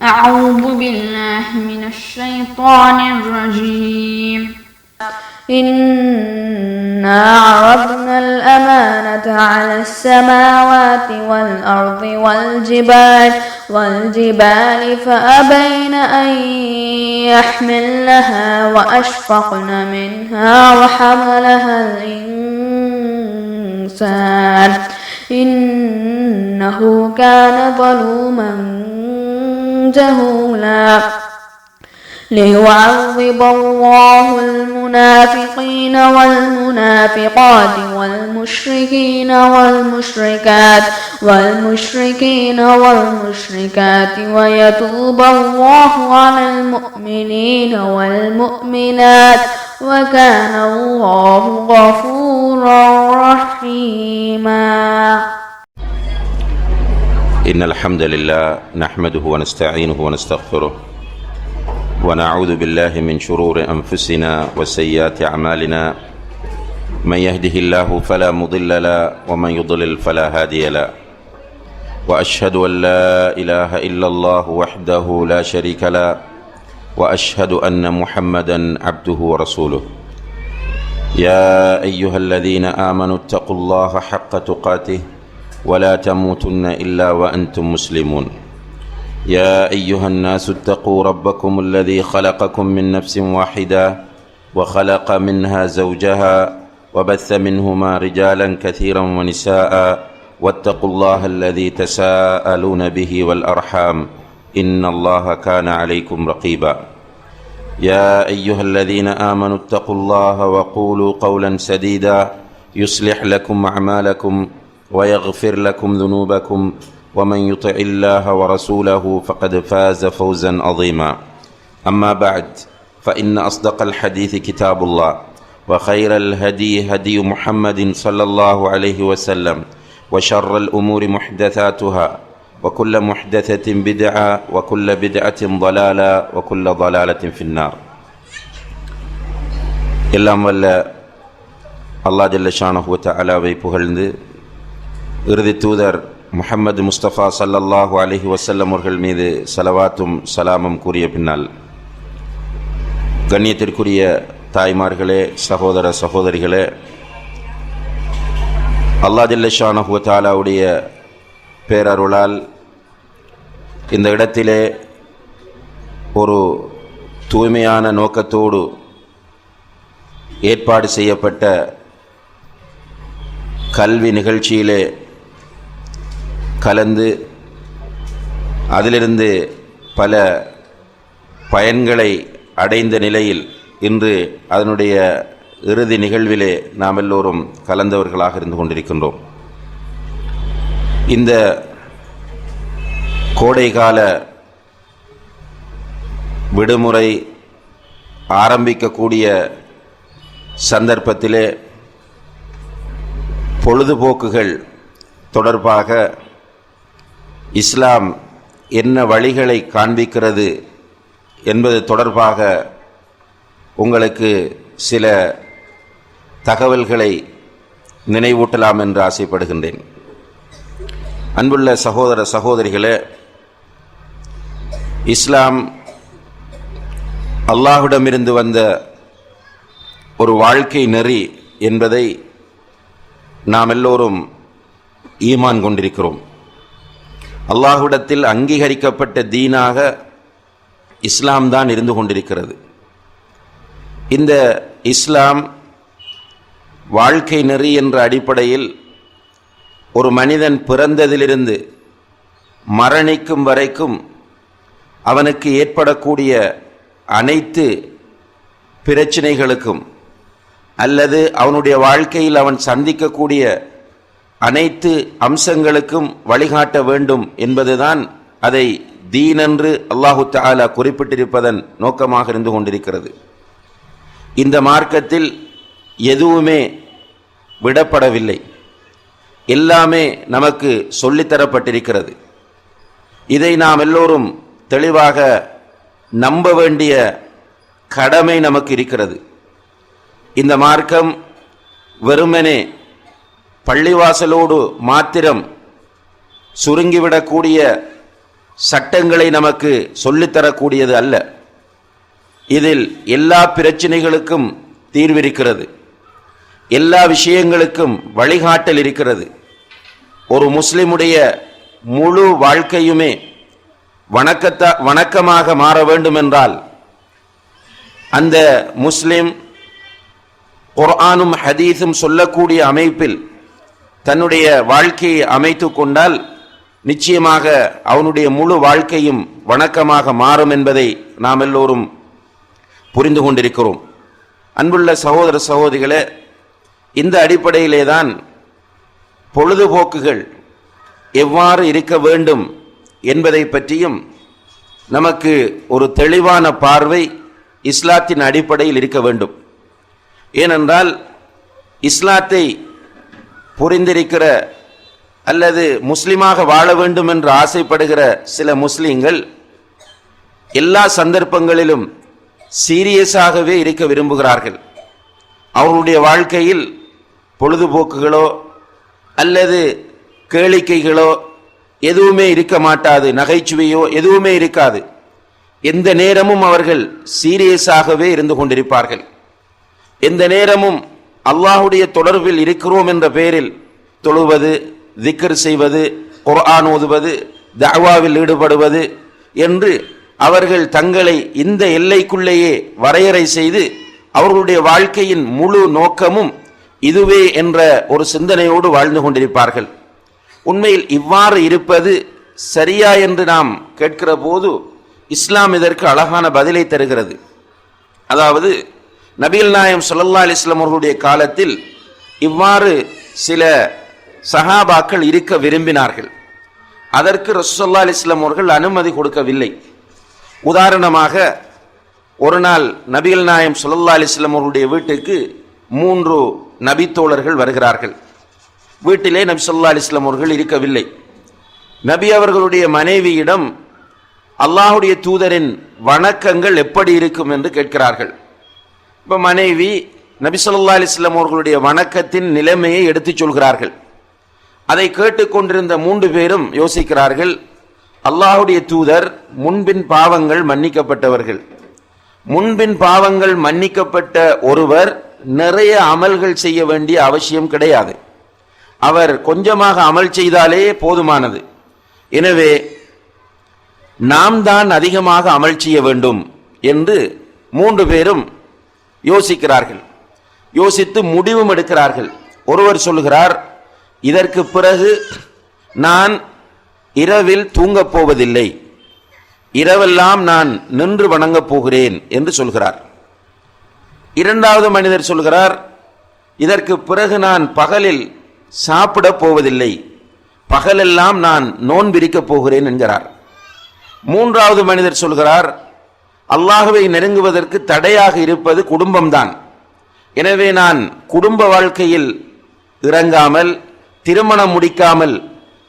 أعوذ بالله من الشيطان الرجيم. إنا عرضنا الأمانة على السماوات والأرض والجبال فأبين أن يحملنها وأشفقن منها وحملها الإنسان إنه كان ظلوما جهولا. ليعذب الله المنافقين والمنافقات والمشركين والمشركات ويتوب الله على المؤمنين والمؤمنات وكان الله غفورا رحيما. إن الحمد لله نحمده ونستعينه ونستغفره ونعوذ بالله من شرور أنفسنا وسيئات أعمالنا. من يهده الله فلا مضل له ومن يضلل فلا هادي له. وأشهد أن لا إله إلا الله وحده لا شريك له وأشهد أن محمدا عبده ورسوله. يا أيها الذين آمنوا اتقوا الله حق تقاته ولا تموتن إلا وأنتم مسلمون. يا أيها الناس اتقوا ربكم الذي خلقكم من نفس واحدة وخلق منها زوجها وبث منهما رجالا كثيرا ونساء واتقوا الله الذي تساءلون به والأرحام إن الله كان عليكم رقيبا. يا أيها الذين آمنوا اتقوا الله وقولوا قولا سديدا يصلح لكم أعمالكم ويغفر لكم ذنوبكم ومن يطع الله ورسوله فقد فاز فوزا عظيما. أما بعد فإن أصدق الحديث كتاب الله وخير الهدي هدي محمد صلى الله عليه وسلم وشر الأمور محدثاتها وكل محدثة بدعة وكل بدعة ضلالة وكل ضلالة في النار. எல்லாம் வல்ல அல்லாஹ் ஜல்ல ஷானஹு வ தஆலாவை புகழ்ந்து இறுதி தூதர் முஹம்மது முஸ்தபா ஸல்லல்லாஹு அலைஹி வஸல்லம் அவர்கள் மீது ஸலவாத்தும் சலாமும் கூறிய பின்னால், கண்ணியத்திற்குரிய தாய்மார்களே, சகோதர சகோதரிகளே, அல்லாஹ் ஜல்ல ஷானஹு வ தஆலாவுடைய பேரருளால் இந்த இடத்திலே ஒரு தூய்மையான நோக்கத்தோடு ஏற்பாடு செய்யப்பட்ட கல்வி நிகழ்ச்சியிலே கலந்து அதிலிருந்து பல பயன்களை அடைந்த நிலையில் இன்று அதனுடைய இறுதி நிகழ்விலே நாம் எல்லோரும் கலந்தவர்களாக இருந்து கொண்டிருக்கின்றோம். இந்த கோடைகால விடுமுறை ஆரம்பிக்கக்கூடிய சந்தர்ப்பத்திலே பொழுதுபோக்குகள் தொடர்பாக இஸ்லாம் என்ன வழிகளை காண்பிக்கிறது என்பது தொடர்பாக உங்களுக்கு சில தகவல்களை நினைவூட்டலாம் என்று ஆசைப்படுகின்றேன். அன்புள்ள சகோதர சகோதரிகளே, இஸ்லாம் அல்லாஹ்விடமிருந்து வந்த ஒரு வாழ்க்கை நெறி என்பதை நாம் எல்லோரும் ஈமான் கொண்டிருக்கிறோம். அல்லாஹ்விடத்தில் அங்கீகரிக்கப்பட்ட தீனாக இஸ்லாம் தான் இருந்து கொண்டிருக்கிறது. இந்த இஸ்லாம் வாழ்க்கை நெறி என்ற அடிப்படையில் ஒரு மனிதன் பிறந்ததிலிருந்து மரணிக்கும் வரைக்கும் அவனுக்கு ஏற்படக்கூடிய அனைத்து பிரச்சனைகளுக்கும் அல்லது அவனுடைய வாழ்க்கையில் அவன் சந்திக்கக்கூடிய அனைத்து அம்சங்களுக்கும் வழிகாட்ட வேண்டும் என்பதுதான் அதை தீன் என்று அல்லாஹு தஆலா குறிப்பிட்டிருப்பதன் நோக்கமாக இருந்து கொண்டிருக்கிறது. இந்த மார்க்கத்தில் எதுவுமே விடப்படவில்லை, எல்லாமே நமக்கு சொல்லித்தரப்பட்டிருக்கிறது. இதை நாம் எல்லோரும் தெளிவாக நம்ப வேண்டிய கடமை நமக்கு இருக்கிறது. இந்த மார்க்கம் வெறுமனே பள்ளிவாசலோடு மாத்திரம் சுருங்கிவிடக்கூடிய சட்டங்களை நமக்கு சொல்லித்தரக்கூடியது அல்ல. இதில் எல்லா பிரச்சனைகளுக்கும் தீர்விருக்கிறது, எல்லா விஷயங்களுக்கும் வழிகாட்டல் இருக்கிறது. ஒரு முஸ்லிமுடைய முழு வாழ்க்கையுமே வணக்கமாக மாற வேண்டும் என்றால் அந்த முஸ்லிம் குர்ஆனும் ஹதீஸும் சொல்லக்கூடிய அமைப்பில் தன்னுடைய வாழ்க்கையை அமைத்து கொண்டால் நிச்சயமாக அவனுடைய முழு வாழ்க்கையும் வணக்கமாக மாறும் என்பதை நாம் எல்லோரும் புரிந்து கொண்டிருக்கிறோம். அன்புள்ள சகோதர சகோதரிகளே, இந்த அடிப்படையிலே தான் பொழுதுபோக்குகள் எவ்வாறு இருக்க வேண்டும் என்பதை பற்றியும் நமக்கு ஒரு தெளிவான பார்வை இஸ்லாத்தின் அடிப்படையில் இருக்க வேண்டும். ஏனென்றால் இஸ்லாத்தை புரிந்திருக்கிற அல்லது முஸ்லிமாக வாழ வேண்டும் என்று ஆசைப்படுகிற சில முஸ்லிம்கள் எல்லா சந்தர்ப்பங்களிலும் சீரியஸாகவே இருக்க விரும்புகிறார்கள். அவர்களுடைய வாழ்க்கையில் பொழுதுபோக்குகளோ அல்லது கேளிக்கைகளோ எதுவுமே இருக்க மாட்டாது, நகைச்சுவையோ எதுவுமே இருக்காது. எந்த நேரமும் அவர்கள் சீரியஸாகவே இருந்து கொண்டிருப்பார்கள். எந்த நேரமும் அல்லாஹுடைய தொடர்பில் இருக்கிறோம் என்ற பெயரில் தொழுவது, திக்ர் செய்வது, குர்ஆன் ஓதுவது, தஅவாவில் ஈடுபடுவது என்று அவர்கள் தங்களை இந்த எல்லைக்குள்ளேயே வரையறை செய்து அவர்களுடைய வாழ்க்கையின் முழு நோக்கமும் இதுவே என்ற ஒரு சிந்தனையோடு வாழ்ந்து கொண்டிருப்பார்கள். உண்மையில் இவ்வாறு இருப்பது சரியா என்று நாம் கேட்கிற போது இஸ்லாம் இதற்கு அழகான பதிலை தருகிறது. அதாவது நபிகள் நாயகம் ஸல்லல்லாஹு அலைஹி வஸல்லம் அவர்களுடைய காலத்தில் இவ்வாறு சில சஹாபாக்கள் இருக்க விரும்பினார்கள். அதற்கு ரசூலுல்லாஹி ஸல்லல்லாஹு அலைஹி வஸல்லம் அவர்கள் அனுமதி கொடுக்கவில்லை. உதாரணமாக, ஒரு நாள் நபிகள் நாயகம் ஸல்லல்லாஹு அலைஹி வஸல்லம் அவர்களுடைய வீட்டுக்கு 3 நபித்தோழர்கள் வருகிறார்கள். வீட்டிலே நபி ஸல்லல்லாஹு அலைஹி வஸல்லம் அவர்கள் இருக்கவில்லை. நபி அவர்களுடைய மனைவியிடம் அல்லாஹுடைய தூதரின் வணக்கங்கள் எப்படி இருக்கும் என்று கேட்கிறார்கள். இப்போ மனைவி நபி ஸல்லல்லாஹு அலைஹி வஸல்லம் அவர்களுடைய வணக்கத்தின் நிலைமையை எடுத்துச் சொல்கிறார்கள். அதை கேட்டுக்கொண்டிருந்த 3 பேரும் யோசிக்கிறார்கள், அல்லாஹுடைய தூதர் முன்பின் பாவங்கள் மன்னிக்கப்பட்டவர்கள். முன்பின் பாவங்கள் மன்னிக்கப்பட்ட ஒருவர் நிறைய அமல்கள் செய்ய வேண்டிய அவசியம் கிடையாது. அவர் கொஞ்சமாக அமல் செய்தாலே போதுமானது. எனவே நாம் தான் அதிகமாக அமல் செய்ய வேண்டும் என்று 3 பேரும் யோசிக்கிறார்கள். யோசித்து முடிவும் எடுக்கிறார்கள். ஒருவர் சொல்லுகிறார், இதற்கு பிறகு நான் இரவில் தூங்கப் போவதில்லை, இரவெல்லாம் நான் நின்று வணங்கப் போகிறேன் என்று சொல்கிறார். இரண்டாவது மனிதர் சொல்கிறார், இதற்கு பிறகு நான் பகலில் சாப்பிடப் போவதில்லை, பகலெல்லாம் நான் நோன்பிருக்கப் போகிறேன் என்கிறார். மூன்றாவது மனிதர் சொல்கிறார், அல்லாஹ்வை நெருங்குவதற்கு தடையாக இருப்பது குடும்பம்தான், எனவே நான் குடும்ப வாழ்க்கையில் இறங்காமல் திருமணம் முடிக்காமல்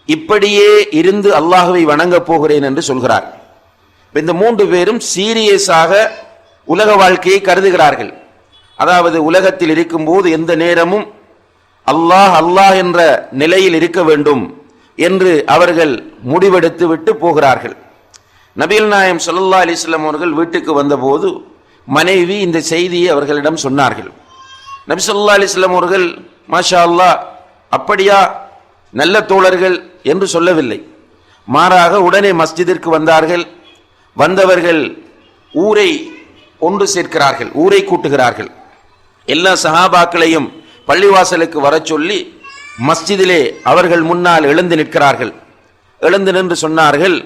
இப்படியே இருந்து அல்லாஹ்வை வணங்கப் போகிறேன் என்று சொல்கிறார். இந்த 3 பேரும் சீரியஸாக உலக வாழ்க்கையை கருதுகிறார்கள். அதாவது உலகத்தில் இருக்கும்போது எந்த நேரமும் அல்லாஹ் அல்லாஹ் என்ற நிலையில் இருக்க வேண்டும் என்று அவர்கள் முடிவெடுத்து விட்டு போகிறார்கள். நபிகள் நாயகம் ஸல்லல்லாஹு அலைஹி வஸல்லம் அவர்கள் வீட்டுக்கு வந்தபோது மனைவி இந்த செய்தியை அவர்களிடம் சொன்னார்கள். நபி ஸல்லல்லாஹு அலைஹி வஸல்லம் அவர்கள் மாஷா அல்லாஹ், அப்படியா, நல்ல தோழர்கள் என்று சொல்லவில்லை. மாறாக உடனே மஸ்ஜிதிற்கு வந்தார்கள். வந்தவர்கள் ஊரை ஒன்று சேர்க்கிறார்கள், ஊரை கூட்டுகிறார்கள். எல்லா சஹாபாக்களையும் பள்ளிவாசலுக்கு வர சொல்லி மஸ்ஜிதிலே அவர்கள் முன்னால் எழுந்து நிற்கிறார்கள். எழுந்து நின்று சொன்னார்கள்,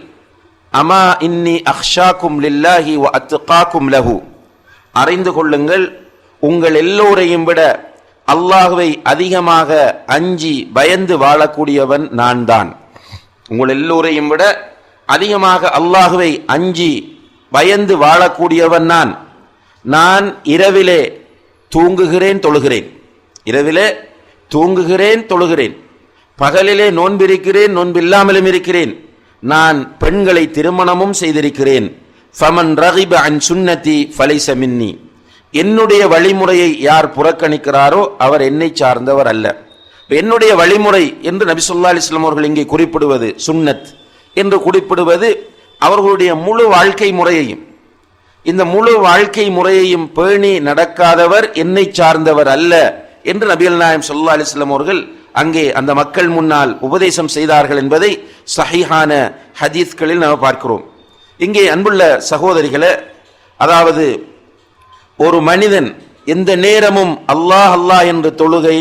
அமா இன்னி அக்ஷாக்கும் லில்லாஹி வ அத்காக்கும் லஹு, அறிந்து கொள்ளுங்கள், உங்கள் எல்லோரையும் விட அல்லாஹ்வை அதிகமாக அஞ்சி பயந்து வாழக்கூடியவன் நான் தான். உங்கள் எல்லோரையும் விட அதிகமாக அல்லாஹ்வை அஞ்சி பயந்து வாழக்கூடியவன் நான். நான் இரவிலே தூங்குகிறேன், தொழுகிறேன், இரவிலே தூங்குகிறேன், தொழுகிறேன், பகலிலே நோன்பிருக்கிறேன், நோன்பில்லாமலும் இருக்கிறேன். நான் பெண்களை திருமணமும் செய்திருக்கிறேன். ஃபமன் ரகிப அன் சுன்னதி ஃபலைஸ மின்னி, என்னுடைய வழிமுறையை யார் புறக்கணிக்கிறாரோ அவர் என்னை சார்ந்தவர் அல்ல. என்னுடைய வழிமுறை என்று நபி ஸல்லல்லாஹு அலைஹி வஸல்லம் அவர்கள் இங்கே குறிப்பிடுவது, சுன்னத் என்று குறிப்பிடுவது அவர்களுடைய முழு வாழ்க்கை முறையையும், இந்த முழு வாழ்க்கை முறையையும் பேணி நடக்காதவர் என்னை சார்ந்தவர் அல்ல என்று நபிகள் நாயகம் ஸல்லல்லாஹு அலைஹி வஸல்லம் அவர்கள் அங்கே அந்த மக்கள் முன்னால் உபதேசம் செய்தார்கள் என்பதை சஹீஹான ஹதீஸ்களில் நாம் பார்க்கிறோம். இங்கே அன்புள்ள சகோதரிகளே, அதாவது ஒரு மனிதன் எந்த நேரமும் அல்லாஹ் அல்லாஹ் என்று தொழுகை,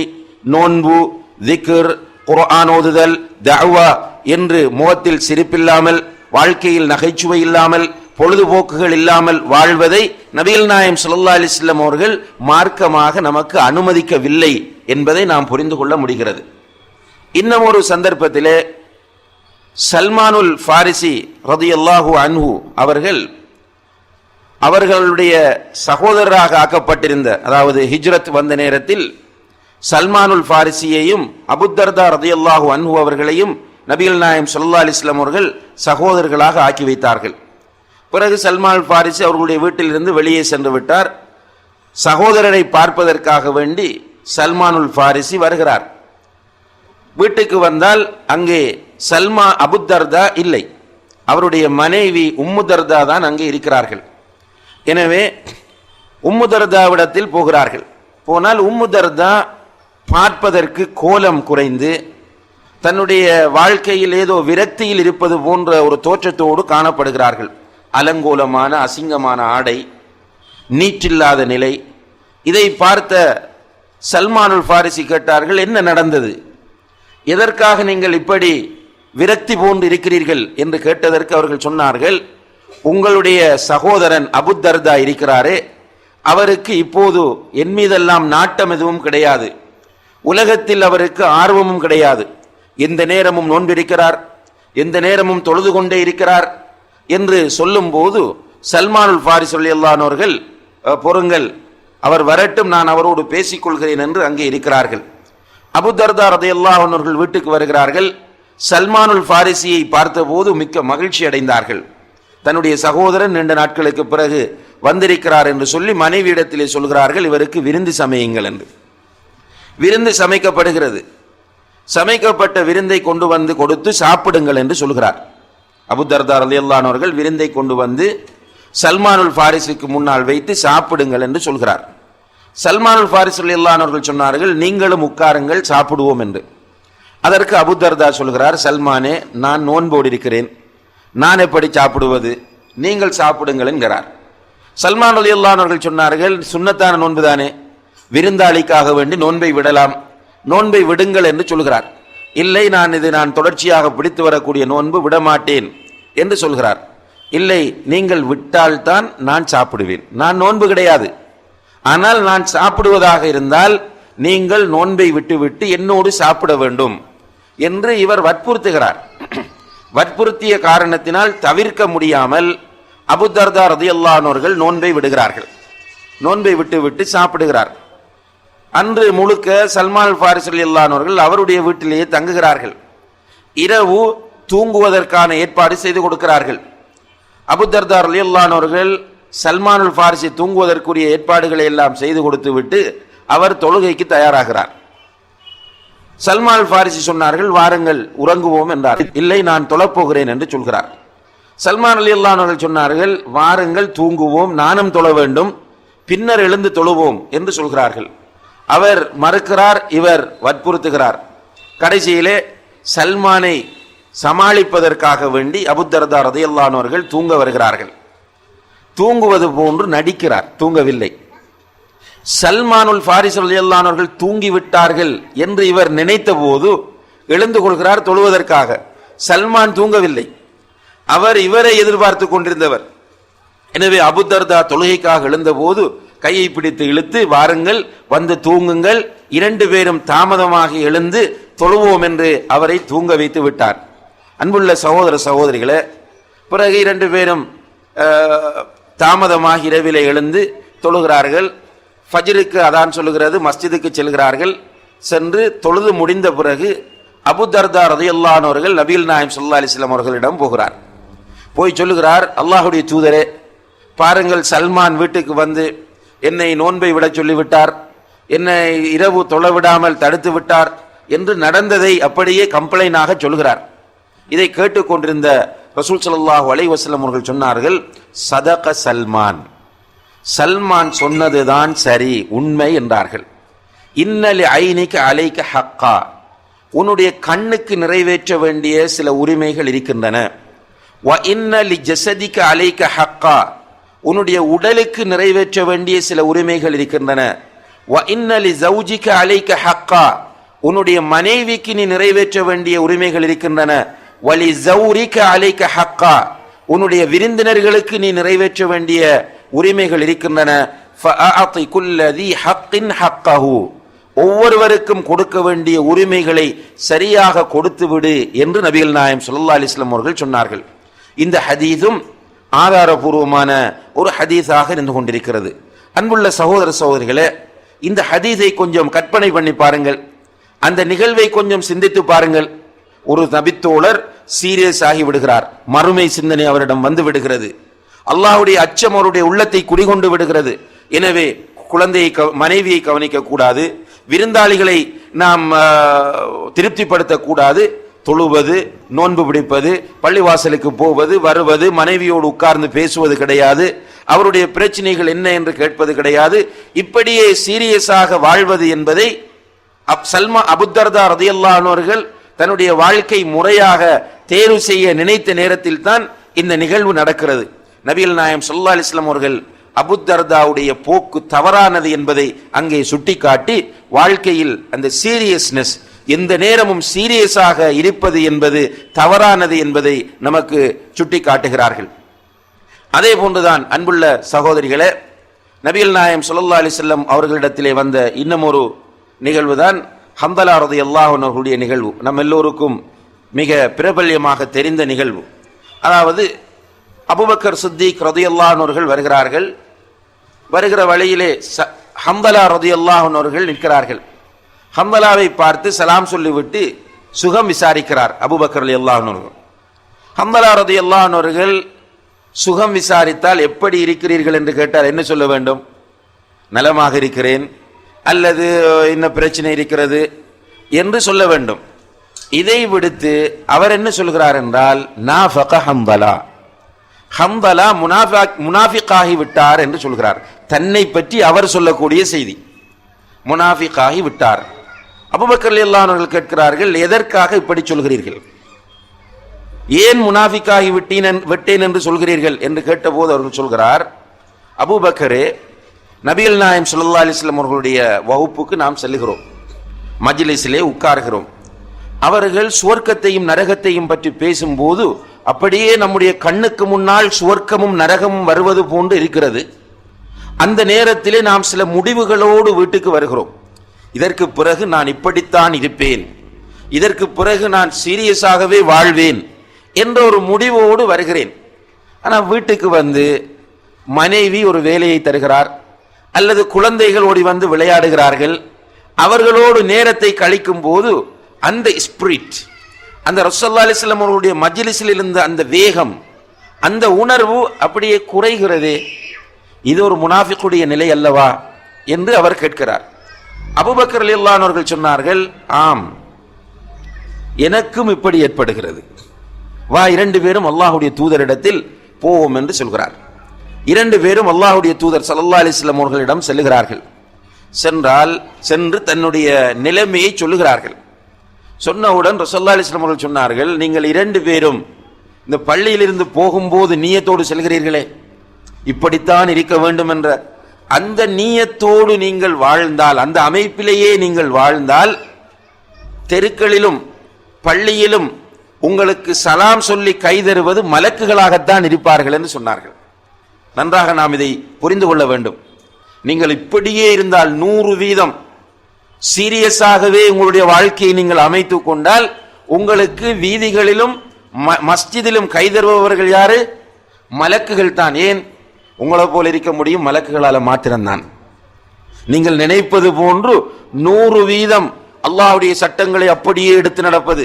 நோன்பு, திக்ர், குர்ஆன் ஓதுதல், தஅவா என்று முகத்தில் சிரிப்பில்லாமல், வாழ்க்கையில் நகைச்சுவை இல்லாமல், பொழுதுபோக்குகள் இல்லாமல் வாழ்வதை நபிகள் நாயகம் ஸல்லல்லாஹு அலைஹி வஸல்லம் அவர்கள் மார்க்கமாக நமக்கு அனுமதிக்கவில்லை என்பதை நாம் புரிந்து கொள்ள முடிகிறது. இன்னும் ஒரு சந்தர்ப்பத்திலே சல்மானுல் ஃபாரிசி ரலியல்லாஹு அன்ஹு அவர்களுடைய சகோதரராக ஆக்கப்பட்டிருந்த, அதாவது ஹிஜ்ரத் வந்த நேரத்தில் சல்மானுல் ஃபாரிசியையும் அபூதர்தா ரலியல்லாஹு அன்ஹு அவர்களையும் நபிகள் நாயகம் ஸல்லல்லாஹு அலைஹி வஸல்லம் அவர்கள் சகோதரர்களாக ஆக்கி வைத்தார்கள். பிறகு சல்மான் ஃபாரிசி அவர்களுடைய வீட்டிலிருந்து வெளியே சென்று விட்டார். சகோதரரை பார்ப்பதற்காக வேண்டி சல்மானுல் ஃபாரிசி வருகிறார். வீட்டுக்கு வந்தால் அங்கே அபூதர்தா இல்லை, அவருடைய மனைவி உம்மு தர்தா தான் அங்கே இருக்கிறார்கள். எனவே உம்மு தர்தாவிடத்தில் போகிறார்கள். போனால் உம்மு தர்தா பார்ப்பதற்கு கோலம் குறைந்து, தன்னுடைய வாழ்க்கையில் ஏதோ விரக்தியில் இருப்பது போன்ற ஒரு தோற்றத்தோடு காணப்படுகிறார்கள். அலங்கோலமான அசிங்கமான ஆடை, நீற்றில்லாத நிலை. இதை பார்த்த சல்மானுல் ஃபாரிசி கேட்டார்கள், என்ன நடந்தது, எதற்காக நீங்கள் இப்படி விரக்தி போன்று இருக்கிறீர்கள் என்று கேட்டதற்கு அவர்கள் சொன்னார்கள், உங்களுடைய சகோதரன் அபூதர்தா இருக்கிறாரே, அவருக்கு இப்போது என் மீதெல்லாம் நாட்டம் எதுவும் கிடையாது, உலகத்தில் அவருக்கு ஆர்வமும் கிடையாது, எந்த நேரமும் நோன்பிருக்கிறார், எந்த நேரமும் தொழுது கொண்டே இருக்கிறார் என்று சொல்லும் போது சல்மானுல் ஃபாரிசி ரலியல்லாஹு அன்ஹு அவர்கள், பொறுங்கள், அவர் வரட்டும், நான் அவரோடு பேசிக்கொள்கிறேன் என்று அங்கே இருக்கிறார்கள். அபூதர்தா ரலியல்லாஹு அன்ஹு அவர்கள் வீட்டுக்கு வருகிறார்கள். சல்மானுல் ஃபாரிசியை பார்த்தபோது மிக்க மகிழ்ச்சி அடைந்தார்கள். தன்னுடைய சகோதரன் நீண்ட நாட்களுக்கு பிறகு வந்திருக்கிறார் என்று சொல்லி மனைவியிடத்திலே சொல்கிறார்கள், இவருக்கு விருந்து சமையுங்கள் என்று. விருந்து சமைக்கப்படுகிறது. சமைக்கப்பட்ட விருந்தை கொண்டு வந்து கொடுத்து சாப்பிடுங்கள் என்று சொல்கிறார். அபூதர்தா ரலியல்லாஹு அன்ஹு அவர்கள் விருந்தை கொண்டு வந்து சல்மானுல் ஃபாரிசிக்கு முன்னால் வைத்து சாப்பிடுங்கள் என்று சொல்கிறார். சல்மானுல் ஃபாரிசி ரலியல்லாஹு அன்ஹு அவர்கள் சொன்னார்கள், நீங்களும் உட்காருங்கள், சாப்பிடுவோம் என்று. அதற்கு அபூதர்தா சொல்கிறார், சல்மானே, நான் நோன்போடு இருக்கிறேன், நான் எப்படி சாப்பிடுவது, நீங்கள் சாப்பிடுங்கள் என்கிறார். சல்மான் ரலியல்லாஹு அன்ஹு அவர்கள் சொன்னார்கள், சுன்னத்தான நோன்பு தானே, விருந்தாளிக்காக வேண்டி நோன்பை விடலாம், நோன்பை விடுங்கள் என்று சொல்கிறார். இல்லை, நான் தொடர்ச்சியாக பிடித்து வரக்கூடிய நோன்பு விடமாட்டேன் என்று சொல்கிறார். இல்லை, நீங்கள் விட்டால்தான் நான் சாப்பிடுவேன், நான் நோன்பு கிடையாது, ஆனால் நான் சாப்பிடுவதாக இருந்தால் நீங்கள் நோன்பை விட்டுவிட்டு என்னோடு சாப்பிட வேண்டும் என்று இவர் வற்புறுத்துகிறார். வற்புறுத்திய காரணத்தினால் தவிர்க்க முடியாமல் அபூதர்தா ரலியல்லாஹு அன்ஹு அவர்கள் நோன்பை விடுகிறார்கள். நோன்பை விட்டு சாப்பிடுகிறார். அன்று முழுக்க சல்மான் ஃபாரிசி ரலியல்லாஹு அன்ஹு அவர்கள் அவருடைய வீட்டிலேயே தங்குகிறார்கள். இரவு தூங்குவதற்கான ஏற்பாடு செய்து கொடுக்கிறார்கள். அபூதர்தா ரலியல்லாஹு அன்ஹு அவர்கள் சல்மானுல் ஃபாரிசி தூங்குவதற்குரிய ஏற்பாடுகளை எல்லாம் செய்து கொடுத்து விட்டு அவர் தொழுகைக்கு தயாராகிறார். சல்மான் ஃபாரிசி சொன்னார்கள், வாருங்கள் உறங்குவோம் என்றார். இல்லை, நான் தொழப்போகிறேன் என்று சொல்கிறார். சல்மான் ரலியல்லாஹு அன்ஹு அவர்கள் சொன்னார்கள், வாருங்கள் தூங்குவோம், நானும் தொழ வேண்டும், பின்னர் எழுந்து தொழுவோம் என்று சொல்கிறார்கள். அவர் மறுக்கிறார், இவர் வற்புறுத்துகிறார். கடைசியிலே சல்மானை சமாளிப்பதற்காக வேண்டி அபூதர்தா ரலியல்லாஹு அன்ஹு அவர்கள் தூங்க வருகிறார்கள். தூங்குவது போன்று நடிக்கிறார், தூங்கவில்லை. சல்மானுல் ஃபாரிசி ரலியல்லாஹு அன்ஹு அவர்கள் தூங்கிவிட்டார்கள் என்று இவர் நினைத்த போது எழுந்து கொள்கிறார் தொழுவதற்காக. சல்மான் தூங்கவில்லை, அவர் இவரை எதிர்பார்த்து கொண்டிருந்தவர். எனவே அபூதர்தா தொழுகைக்காக எழுந்த போது கையை பிடித்து இழுத்து, வாருங்கள் வந்து தூங்குங்கள், இரண்டு பேரும் தாமதமாக எழுந்து தொழுவோம் என்று அவரை தூங்க வைத்து விட்டார். அன்புள்ள சகோதர சகோதரிகளே, பிறகு இரண்டு பேரும் தாமதமாக இரவிலே எழுந்து தொழுகிறார்கள். ஃபஜ்ருக்கு அதான் சொல்லுகிறது, மஸ்ஜிதுக்கு செல்கிறார்கள். சென்று தொழுது முடிந்த பிறகு அபூதர்தா ரலியல்லாஹு அன்ஹு அவர்கள் நபிகள் நாயகம் ஸல்லல்லாஹு அலைஹி வஸல்லம் அவர்களிடம் போகிறார். போய் சொல்லுகிறார், அல்லாஹ்வுடைய தூதரே, பாருங்கள், சல்மான் வீட்டுக்கு வந்து என்னை நோன்பை விட சொல்லிவிட்டார், என்னை இரவு தொழ விடாமல் தடுத்து விட்டார் என்று நடந்ததை அப்படியே கம்ப்ளைனாக சொல்கிறார். இதை கேட்டுக்கொண்டிருந்த ரசூல் ஸல்லல்லாஹு அலைஹி வஸல்லம் அவர்கள் சொன்னார்கள், சதக சல்மான், சல்மான் சொன்னதுதான் சரி, உண்மை என்றார்கள். இன்னலி ஐனிக அலைக ஹக்கா, உன்னுடைய கண்ணுக்கு நிறைவேற்ற வேண்டிய சில உரிமைகள் இருக்கின்றன. வ இன்னலி ஜஸதிக அலைக ஹக்கா, உன்னுடைய உடலுக்கு நிறைவேற்ற வேண்டிய சில உரிமைகள் இருக்கின்றன. வ இன்னலி ஜௌஜிக அலைக ஹக்கா, உன்னுடைய மனைவிக்கு நீ நிறைவேற்ற வேண்டிய உரிமைகள் இருக்கின்றன. வலி ஜௌரிக அலைக ஹக்கா, உன்னுடைய விருந்தினர்களுக்கு நீ நிறைவேற்ற வேண்டிய உரிமைகள் இருக்கின்றன. ஃபஅஅதி குல்லதி ஹக்கின் ஹக்கஹு, ஒவ்வொருவருக்கும் கொடுக்க வேண்டிய உரிமைகளை சரியாக கொடுத்து விடு என்று நபிகள் நாயகம் ஸல்லல்லாஹு அலைஹி வஸல்லம் அவர்கள் சொன்னார்கள். இந்த ஹதீஸும் ஆதாரபூர்வமான ஒரு ஹதீஸாக இருந்து கொண்டிருக்கிறது. அன்புள்ள சகோதர சகோதரிகளே, இந்த ஹதீஸை கொஞ்சம் கற்பனை பண்ணி பாருங்கள், அந்த நிகழ்வை கொஞ்சம் சிந்தித்து பாருங்கள். ஒரு நபித்தோழர் சீரியஸ் ஆகி விடுகிறார், மறுமை சிந்தனை அவரிடம் வந்து விடுகிறது, அல்லாஹ்வுடைய அச்சம் அவருடைய உள்ளத்தை குடிகொண்டு விடுகிறது. எனவே குழந்தையை மனைவியை கவனிக்க கூடாது, விருந்தாளிகளை நாம் திருப்திப்படுத்தக்கூடாது, தொழுவது, நோன்பு பிடிப்பது, பள்ளிவாசலுக்கு போவது, வருவது, மனைவியோடு உட்கார்ந்து பேசுவது கிடையாது, அவருடைய பிரச்சனைகள் என்ன என்று கேட்பது கிடையாது. இப்படியே சீரியஸாக வாழ்வது என்பதை அபூதர்தா ரலியல்லாஹு அன்ஹு அவர்கள் தன்னுடைய வாழ்க்கை முறையாக தேர்வு செய்ய நினைத்த நேரத்தில் தான் இந்த நிகழ்வு நடக்கிறது. நபிகள் நாயகம் ஸல்லல்லாஹு அலைஹி வஸல்லம் அவர்கள் அபூதர்தாவுடைய போக்கு தவறானது என்பதை அங்கே சுட்டிக்காட்டி, வாழ்க்கையில் அந்த சீரியஸ்னஸ், எந்த நேரமும் சீரியஸாக இருப்பது என்பது தவறானது என்பதை நமக்கு சுட்டி காட்டுகிறார்கள். அதே போன்றுதான் அன்புள்ள சகோதரிகளே, நபிகள் நாயகம் ஸல்லல்லாஹு அலைஹி வஸல்லம் அவர்களிடத்திலே வந்த இன்னும் ஒரு நிகழ்வுதான் ஹந்தலா ரலியல்லாஹு அன்ஹு அவர்களுடைய நிகழ்வு. நம் எல்லோருக்கும் மிக பிரபல்யமாக தெரிந்த நிகழ்வு. அதாவது அபூபக்கர் சித்திக் ரலியல்லாஹு அன்ஹு அவர்கள் வருகிறார்கள். வருகிற வழியிலே ஹந்தலா ரலியல்லாஹு அன்ஹு அவர்கள் நிற்கிறார்கள். ஹந்தலாவை பார்த்து சலாம் சொல்லிவிட்டு சுகம் விசாரிக்கிறார் அபூபக்கர் ரலியல்லாஹு அன்ஹு. ஹந்தலா ரலியல்லாஹு அன்ஹு அவர்கள் சுகம் விசாரித்தால் எப்படி இருக்கிறீர்கள் என்று கேட்டால் என்ன சொல்ல வேண்டும்? நலமாக இருக்கிறேன் அல்லது என்ன பிரச்சனை இருக்கிறது என்று சொல்ல வேண்டும். இதை விடுத்து அவர் என்ன சொல்கிறார் என்றால், நாஃபக ஹந்தலா, ஹந்தலா முனாஃபிகாகி விட்டார் என்று சொல்கிறார். தன்னை பற்றி அவர் சொல்லக்கூடிய செய்தி, முனாஃபிகாகி விட்டார். அபூபக்கர் ரலியல்லாஹு அன்ஹு அவர்கள் கேட்கிறார்கள், எதற்காக இப்படி சொல்கிறீர்கள்? ஏன் முனாஃபிகாகி விட்டேன் என்று சொல்கிறீர்கள் என்று கேட்டபோது அவர்கள் சொல்கிறார், அபூபக்கரே, நபிகள் நாயகம் ஸல்லல்லாஹு அலைஹி வஸல்லம் அவர்களுடைய வகுப்புக்கு நாம் செல்லுகிறோம், மஜ்லிஸிலே உட்கார்கிறோம். அவர்கள் சுவர்க்கத்தையும் நரகத்தையும் பற்றி பேசும்போது அப்படியே நம்முடைய கண்ணுக்கு முன்னால் சுவர்க்கமும் நரகமும் வருவது போன்று இருக்கிறது. அந்த நேரத்திலே நாம் சில முடிவுகளோடு வீட்டுக்கு வருகிறோம். இதற்கு பிறகு நான் இப்படித்தான் இருப்பேன், இதற்கு பிறகு நான் சீரியஸாகவே வாழ்வேன் என்ற ஒரு முடிவோடு வருகிறேன். ஆனால் வீட்டுக்கு வந்து மனைவி ஒரு வேலையை தருகிறார், அல்லது குழந்தைகள் ஓடி வந்து விளையாடுகிறார்கள். அவர்களோடு நேரத்தை கழிக்கும் போது அந்த ஸ்பிரிட், அந்த ரசூலுல்லாஹி அலைஹி வஸல்லம் அவர்களுடைய மஜ்லிஸில் இருந்த அந்த வேகம், அந்த உணர்வு அப்படியே குறைகிறதே. இது ஒரு முனாஃபிக்குடைய நிலை அல்லவா என்று அவர் கேட்கிறார். அபூபக்கர் ரலியல்லாஹு அன்ஹு அவர்கள் சொன்னார்கள், ஆம், எனக்கும் இப்படி ஏற்படுகிறது. வா, இரண்டு பேரும் அல்லாஹ்வுடைய தூதரிடத்தில் போவோம் என்று சொல்கிறார். இரண்டு பேரும் அல்லாஹ்வுடைய தூதர் ஸல்லல்லாஹு அலைஹி வஸல்லம் அவர்களிடம் செல்லுகிறார்கள். சென்று தன்னுடைய நிலைமையை சொல்லுகிறார்கள். சொன்னவுடன் ரசூலுல்லாஹி அலைஹி வஸல்லம் அவர்கள் சொன்னார்கள், நீங்கள் இரண்டு பேரும் இந்த பள்ளியிலிருந்து போகும்போது நீயத்தோடு செல்கிறீர்களே, இப்படித்தான் இருக்க வேண்டும் என்ற அந்த நீயத்தோடு நீங்கள் வாழ்ந்தால், அந்த அமைப்பிலேயே நீங்கள் வாழ்ந்தால், தெருக்களிலும் பள்ளியிலும் உங்களுக்கு சலாம் சொல்லி கைதருவது மலக்குகளாகத்தான் இருப்பார்கள் என்று சொன்னார்கள். நன்றாக நாம் இதை புரிந்து கொள்ள வேண்டும். நீங்கள் இப்படியே இருந்தால் 100% சீரியஸாகவே உங்களுடைய வாழ்க்கையை நீங்கள் அமைத்து கொண்டால், உங்களுக்கு வீதிகளிலும் மஸ்ஜிதிலும் கைதருபவர்கள் யாரு? மலக்குகள் தான். ஏன் உங்களை போல இருக்க முடியும்? மலக்குகளால மாத்திரம்தான். நீங்கள் நினைப்பது போன்று 100% அல்லாஹ்வுடைய சட்டங்களை அப்படியே எடுத்து நடப்பது,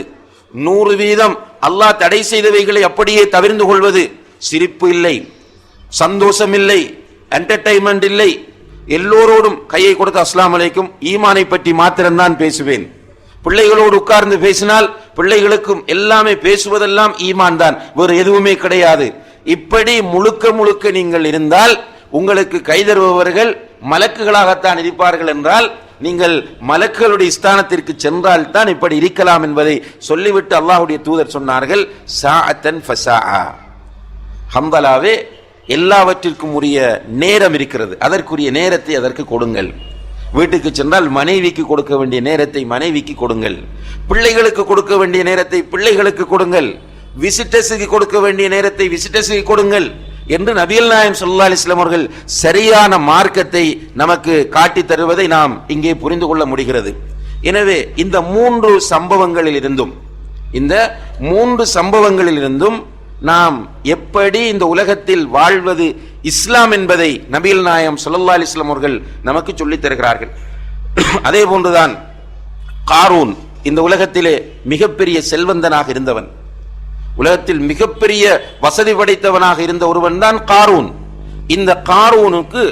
100% அல்லாஹ் தடை செய்தவைகளை அப்படியே தவிர்த்து கொள்வது, சிரிப்பு இல்லை, சந்தோஷம் இல்லை, என்டர்டைன்மெண்ட் இல்லை, எல்லோரோடும் கையை கொடுத்து அஸ்ஸலாமு அலைக்கும், ஈமானை பற்றி மாத்திரம்தான் பேசுவேன், பிள்ளைகளோடு உட்கார்ந்து பேசினால் பிள்ளைகளுக்கும் எல்லாமே பேசுவதெல்லாம் ஈமான் தான், வேறு எதுவுமே கிடையாது. இப்படி முழுக்க முழுக்க நீங்கள் இருந்தால் உங்களுக்கு கைதருபவர்கள் மலக்குகளாகத்தான் இருப்பார்கள் என்றால் நீங்கள் மலக்குகளுடைய ஸ்தானத்திற்கு சென்றால் தான் இப்படி இருக்கலாம் என்பதை சொல்லிவிட்டு அல்லாஹ்வுடைய தூதர் சொன்னார்கள், சாஅத்தன் ஃபஸாஅ. ஹம்தலாவே, எல்லாவற்றிற்கும் உரிய நேரம் இருக்கிறது, அதற்குரிய நேரத்தை அதற்கு கொடுங்கள். வீட்டுக்கு சென்றால் மனைவிக்கு கொடுக்க வேண்டிய நேரத்தை மனைவிக்கு கொடுங்கள், பிள்ளைகளுக்கு கொடுக்க வேண்டிய நேரத்தை பிள்ளைகளுக்கு கொடுங்கள், விசிட்டர்ஸுக்கு கொடுக்க வேண்டிய நேரத்தை விசிட்டர்ஸுக்கு கொடுங்கள் என்று நபிகள் நாயகம் ஸல்லல்லாஹு அலைஹி வஸல்லம் அவர்கள் சரியான மார்க்கத்தை நமக்கு காட்டி தருவதை நாம் இங்கே புரிந்து கொள்ள முடிகிறது. எனவே இந்த மூன்று சம்பவங்களில் இருந்தும் நாம் எப்படி இந்த உலகத்தில் வாழ்வது இஸ்லாம் என்பதை நபிகள் நாயகம் ஸல்லல்லாஹு அலைஹி வஸல்லம் அவர்கள் நமக்கு சொல்லித் தருகிறார்கள். அதே போன்றுதான் காரூன் இந்த உலகத்திலே மிகப்பெரிய செல்வந்தனாக இருந்தவன், உலகத்தில் மிகப்பெரிய வசதி படைத்தவனாக இருந்த ஒருவன் தான் காரூன். இந்த காரூனுக்கு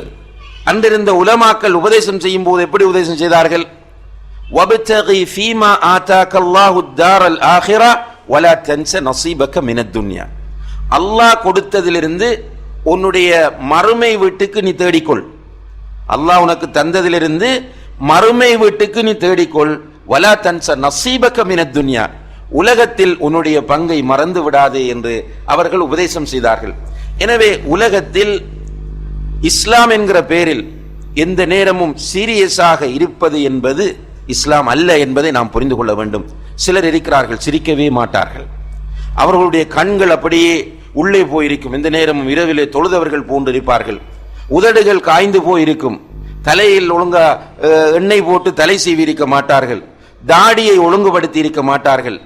அன்றிருந்த உலமாக்கள் உபதேசம் செய்யும் போது எப்படி உபதேசம் செய்தார்கள்? வப்தகி ஃபீமா ஆதாகல்லாஹு தாரல் ஆகிரா வலா தன்ஸ நஸீபக மினத் துன்யா. அல்லாஹ் கொடுத்ததிலிருந்து உன்னுடைய மறுமை வீட்டுக்கு நீ தேடிக்கொள். அல்லாஹ் உனக்கு தந்ததிலிருந்து மறுமை வீட்டுக்கு நீ தேடிக்கொள். வலா தன்ஸ நஸீபக மினத் துன்யா, உலகத்தில் உன்னுடைய பங்கை மறந்து விடாதே என்று அவர்கள் உபதேசம் செய்தார்கள். எனவே உலகத்தில் இஸ்லாம் என்கிற பெயரில் எந்த நேரமும் சீரியஸாக இருப்பது என்பது இஸ்லாம் அல்ல என்பதை நாம் புரிந்து கொள்ள வேண்டும். சிலர் இருக்கிறார்கள், சிரிக்கவே மாட்டார்கள், அவர்களுடைய கண்கள் அப்படியே உள்ளே போயிருக்கும், எந்த நேரமும் இரவிலே தொழுதவர்கள் போன்று இருப்பார்கள், உதடுகள் காய்ந்து போயிருக்கும், தலையில் ஒழுங்கா எண்ணெய் போட்டு தலை சீவி இருக்க மாட்டார்கள், தாடியை ஒழுங்குபடுத்தி இருக்க மாட்டார்கள்,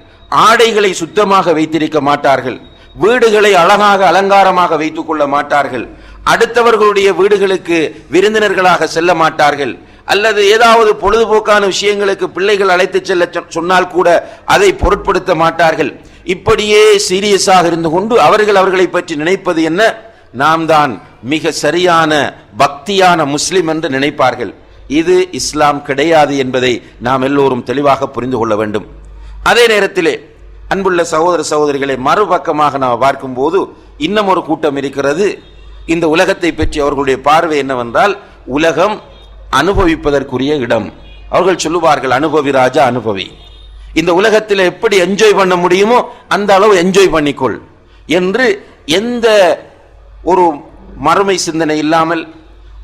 ஆடைகளை சுத்தமாக வைத்திருக்க மாட்டார்கள், வீடுகளை அழகாக அலங்காரமாக வைத்துக் கொள்ள மாட்டார்கள், அடுத்தவர்களுடைய வீடுகளுக்கு விருந்தினர்களாக செல்ல மாட்டார்கள், அல்லது ஏதாவது பொழுதுபோக்கான விஷயங்களுக்கு பிள்ளைகள் அழைத்து செல்ல சொன்னால் கூட அதை பொருட்படுத்த மாட்டார்கள். இப்படியே சீரியஸாக இருந்து கொண்டு அவர்களை பற்றி நினைப்பது என்ன, நாம் தான் மிக சரியான பக்தியான முஸ்லிம் என்று நினைப்பார்கள். இது இஸ்லாம் கிடையாது என்பதை நாம் எல்லோரும் தெளிவாக புரிந்து கொள்ள வேண்டும். அதே நேரத்திலே அன்புள்ள சகோதர சகோதரிகளை, மறுபக்கமாக நாம் பார்க்கும்போது இன்னும் ஒரு கூட்டம் இருக்கிறது. இந்த உலகத்தை பற்றி அவர்களுடைய பார்வை என்னவென்றால், உலகம் அனுபவிப்பதற்குரிய இடம். அவர்கள் சொல்லுவார்கள், அனுபவி ராஜா அனுபவி, இந்த உலகத்தில் எப்படி என்ஜாய் பண்ண முடியுமோ அந்த அளவு என்ஜாய் பண்ணிக்கொள் என்று எந்த ஒரு மறுமை சிந்தனை இல்லாமல்,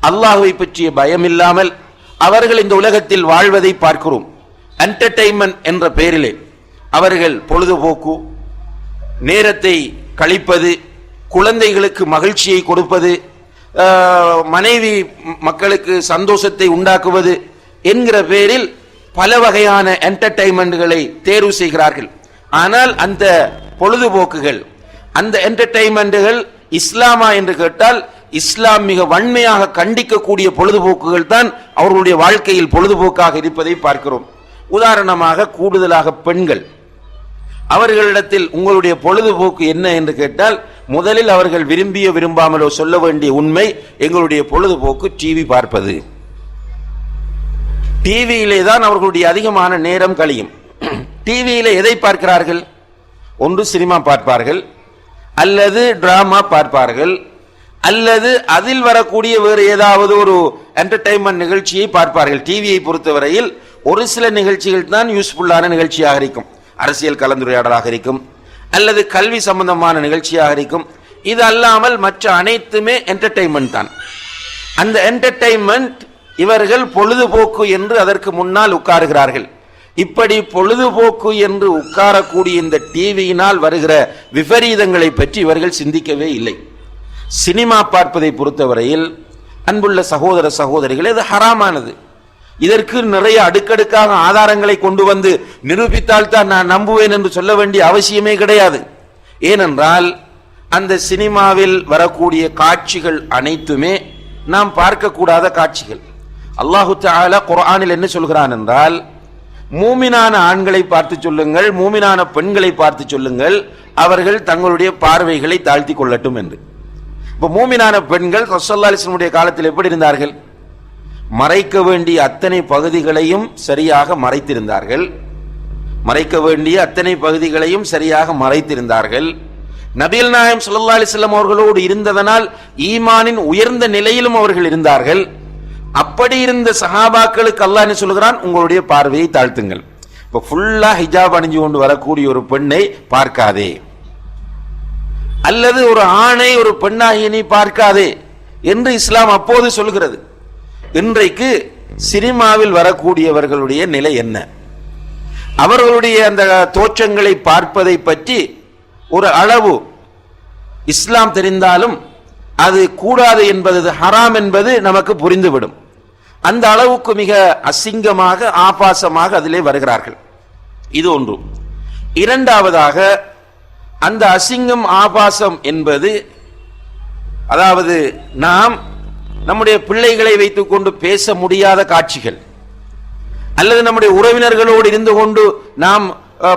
அல்லாஹ்வை பற்றிய பயம் இல்லாமல் அவர்கள் இந்த உலகத்தில் வாழ்வதை பார்க்கிறோம். என்டர்டெயின்மெண்ட் என்ற பெயரிலே அவர்கள் பொழுதுபோக்கு, நேரத்தை கழிப்பது, குழந்தைகளுக்கு மகிழ்ச்சியை கொடுப்பது, மனைவி மக்களுக்கு சந்தோஷத்தை உண்டாக்குவது என்கிற பெயரில் பல வகையான என்டர்டெயின்மெண்ட்களை தேர்வு செய்கிறார்கள். ஆனால் அந்த பொழுதுபோக்குகள், அந்த என்டர்டெயின்மெண்ட்கள் இஸ்லாமா என்று கேட்டால் இஸ்லாம் மிக வன்மையாக கண்டிக்கக்கூடிய பொழுதுபோக்குகள் தான் அவர்களுடைய வாழ்க்கையில் பொழுதுபோக்காக இருப்பதை பார்க்கிறோம். உதாரணமாக கூடுதலாக பெண்கள், அவர்களிடத்தில் உங்களுடைய பொழுதுபோக்கு என்ன என்று கேட்டால் முதலில் அவர்கள் விரும்பிய விரும்பாமலோ சொல்ல வேண்டிய உண்மை, எங்களுடைய பொழுதுபோக்கு டிவி பார்ப்பது. டிவியிலே தான் அவர்களுடைய அதிகமான நேரம் கழியும். டிவியிலே எதை பார்க்கிறார்கள்? ஒன்று சினிமா பார்ப்பார்கள், அல்லது டிராமா பார்ப்பார்கள், அல்லது அதில் வரக்கூடிய வேறு ஏதாவது ஒரு என்டர்டெயின்மெண்ட் நிகழ்ச்சியை பார்ப்பார்கள். டிவியை பொறுத்தவரையில் ஒரு சில நிகழ்ச்சிகள் தான் யூஸ்ஃபுல்லான நிகழ்ச்சியாக இருக்கும். அரசியல் கலந்துரையாடலாக இருக்கும், அல்லது கல்வி சம்பந்தமான நிகழ்ச்சியாக இருக்கும். இது அல்லாமல் மற்ற அனைத்துமே என்டர்டெயின்மெண்ட் தான். அந்த என்டர்டெயின்மெண்ட் இவர்கள் பொழுதுபோக்கு என்று அதற்கு முன்னால் உட்காருகிறார்கள். இப்படி பொழுதுபோக்கு என்று உட்காரக்கூடிய இந்த டிவியினால் வருகிற விபரீதங்களை பற்றி இவர்கள் சிந்திக்கவே இல்லை. சினிமா பார்ப்பதை பொறுத்தவரையில் அன்புள்ள சகோதர சகோதரிகள், இது ஹராமானது. இதற்கு நிறைய அடுக்கடுக்காக ஆதாரங்களை கொண்டு வந்து நிரூபித்தால் தான் நான் நம்புவேன் என்று சொல்ல வேண்டிய அவசியமே கிடையாது. ஏனென்றால் அந்த சினிமாவில் வரக்கூடிய காட்சிகள் அனைத்துமே நாம் பார்க்கக்கூடாத காட்சிகள். அல்லாஹு தஆலா குர்ஆனில் என்ன சொல்கிறான் என்றால், மூமினான ஆண்களை பார்த்து சொல்லுங்கள், மூமினான பெண்களை பார்த்து சொல்லுங்கள், அவர்கள் தங்களுடைய பார்வைகளை தாழ்த்தி கொள்ளட்டும் என்று. இப்போ மூமினான பெண்கள் ரசூலுல்லாஹி ஸல்லல்லாஹு அலைஹி வஸல்லம் காலத்தில் எப்படி இருந்தார்கள்? மறைக்க வேண்டிய அத்தனை பகுதிகளையும் சரியாக மறைத்திருந்தார்கள். மறைக்க வேண்டிய அத்தனை பகுதிகளையும் சரியாக மறைத்திருந்தார்கள். நபிகள் நாயகம் ஸல்லல்லாஹு அலைஹி வஸல்லம் அவர்களோடு இருந்ததனால் ஈமானின் உயர்ந்த நிலையிலும் அவர்கள் இருந்தார்கள். அப்படி இருந்த சஹாபாக்களுக்கு அல்லாஹ் என்ன சொல்கிறான், உங்களுடைய பார்வையை தாழ்த்துங்கள். இப்ப ஃபுல்லா ஹிஜாப் அணிஞ்சு கொண்டு வரக்கூடிய ஒரு பெண்ணை பார்க்காதே, அல்லது ஒரு ஆணை ஒரு பெண்ணாகிய நீ பார்க்காதே என்று இஸ்லாம் அப்போது சொல்கிறது. இன்றைக்கு சினிமாவில் வரக்கூடியவர்களுடைய நிலை என்ன? அவர்களுடைய அந்த தோற்றங்களை பார்ப்பதை பற்றி ஒரு அளவு இஸ்லாம் தெரிந்தாலும் அது கூடாது என்பது, ஹராம் என்பது நமக்கு புரிந்துவிடும். அந்த அளவுக்கு மிக அசிங்கமாக ஆபாசமாக அதிலே வருகிறார்கள். இது ஒன்று. இரண்டாவதாக, அந்த அசிங்கம் ஆபாசம் என்பது, அதாவது நாம் நம்முடைய பிள்ளைகளை வைத்துக் கொண்டு பேச முடியாத காட்சிகள், அல்லது நம்முடைய உறவினர்களோடு இருந்து கொண்டு நாம்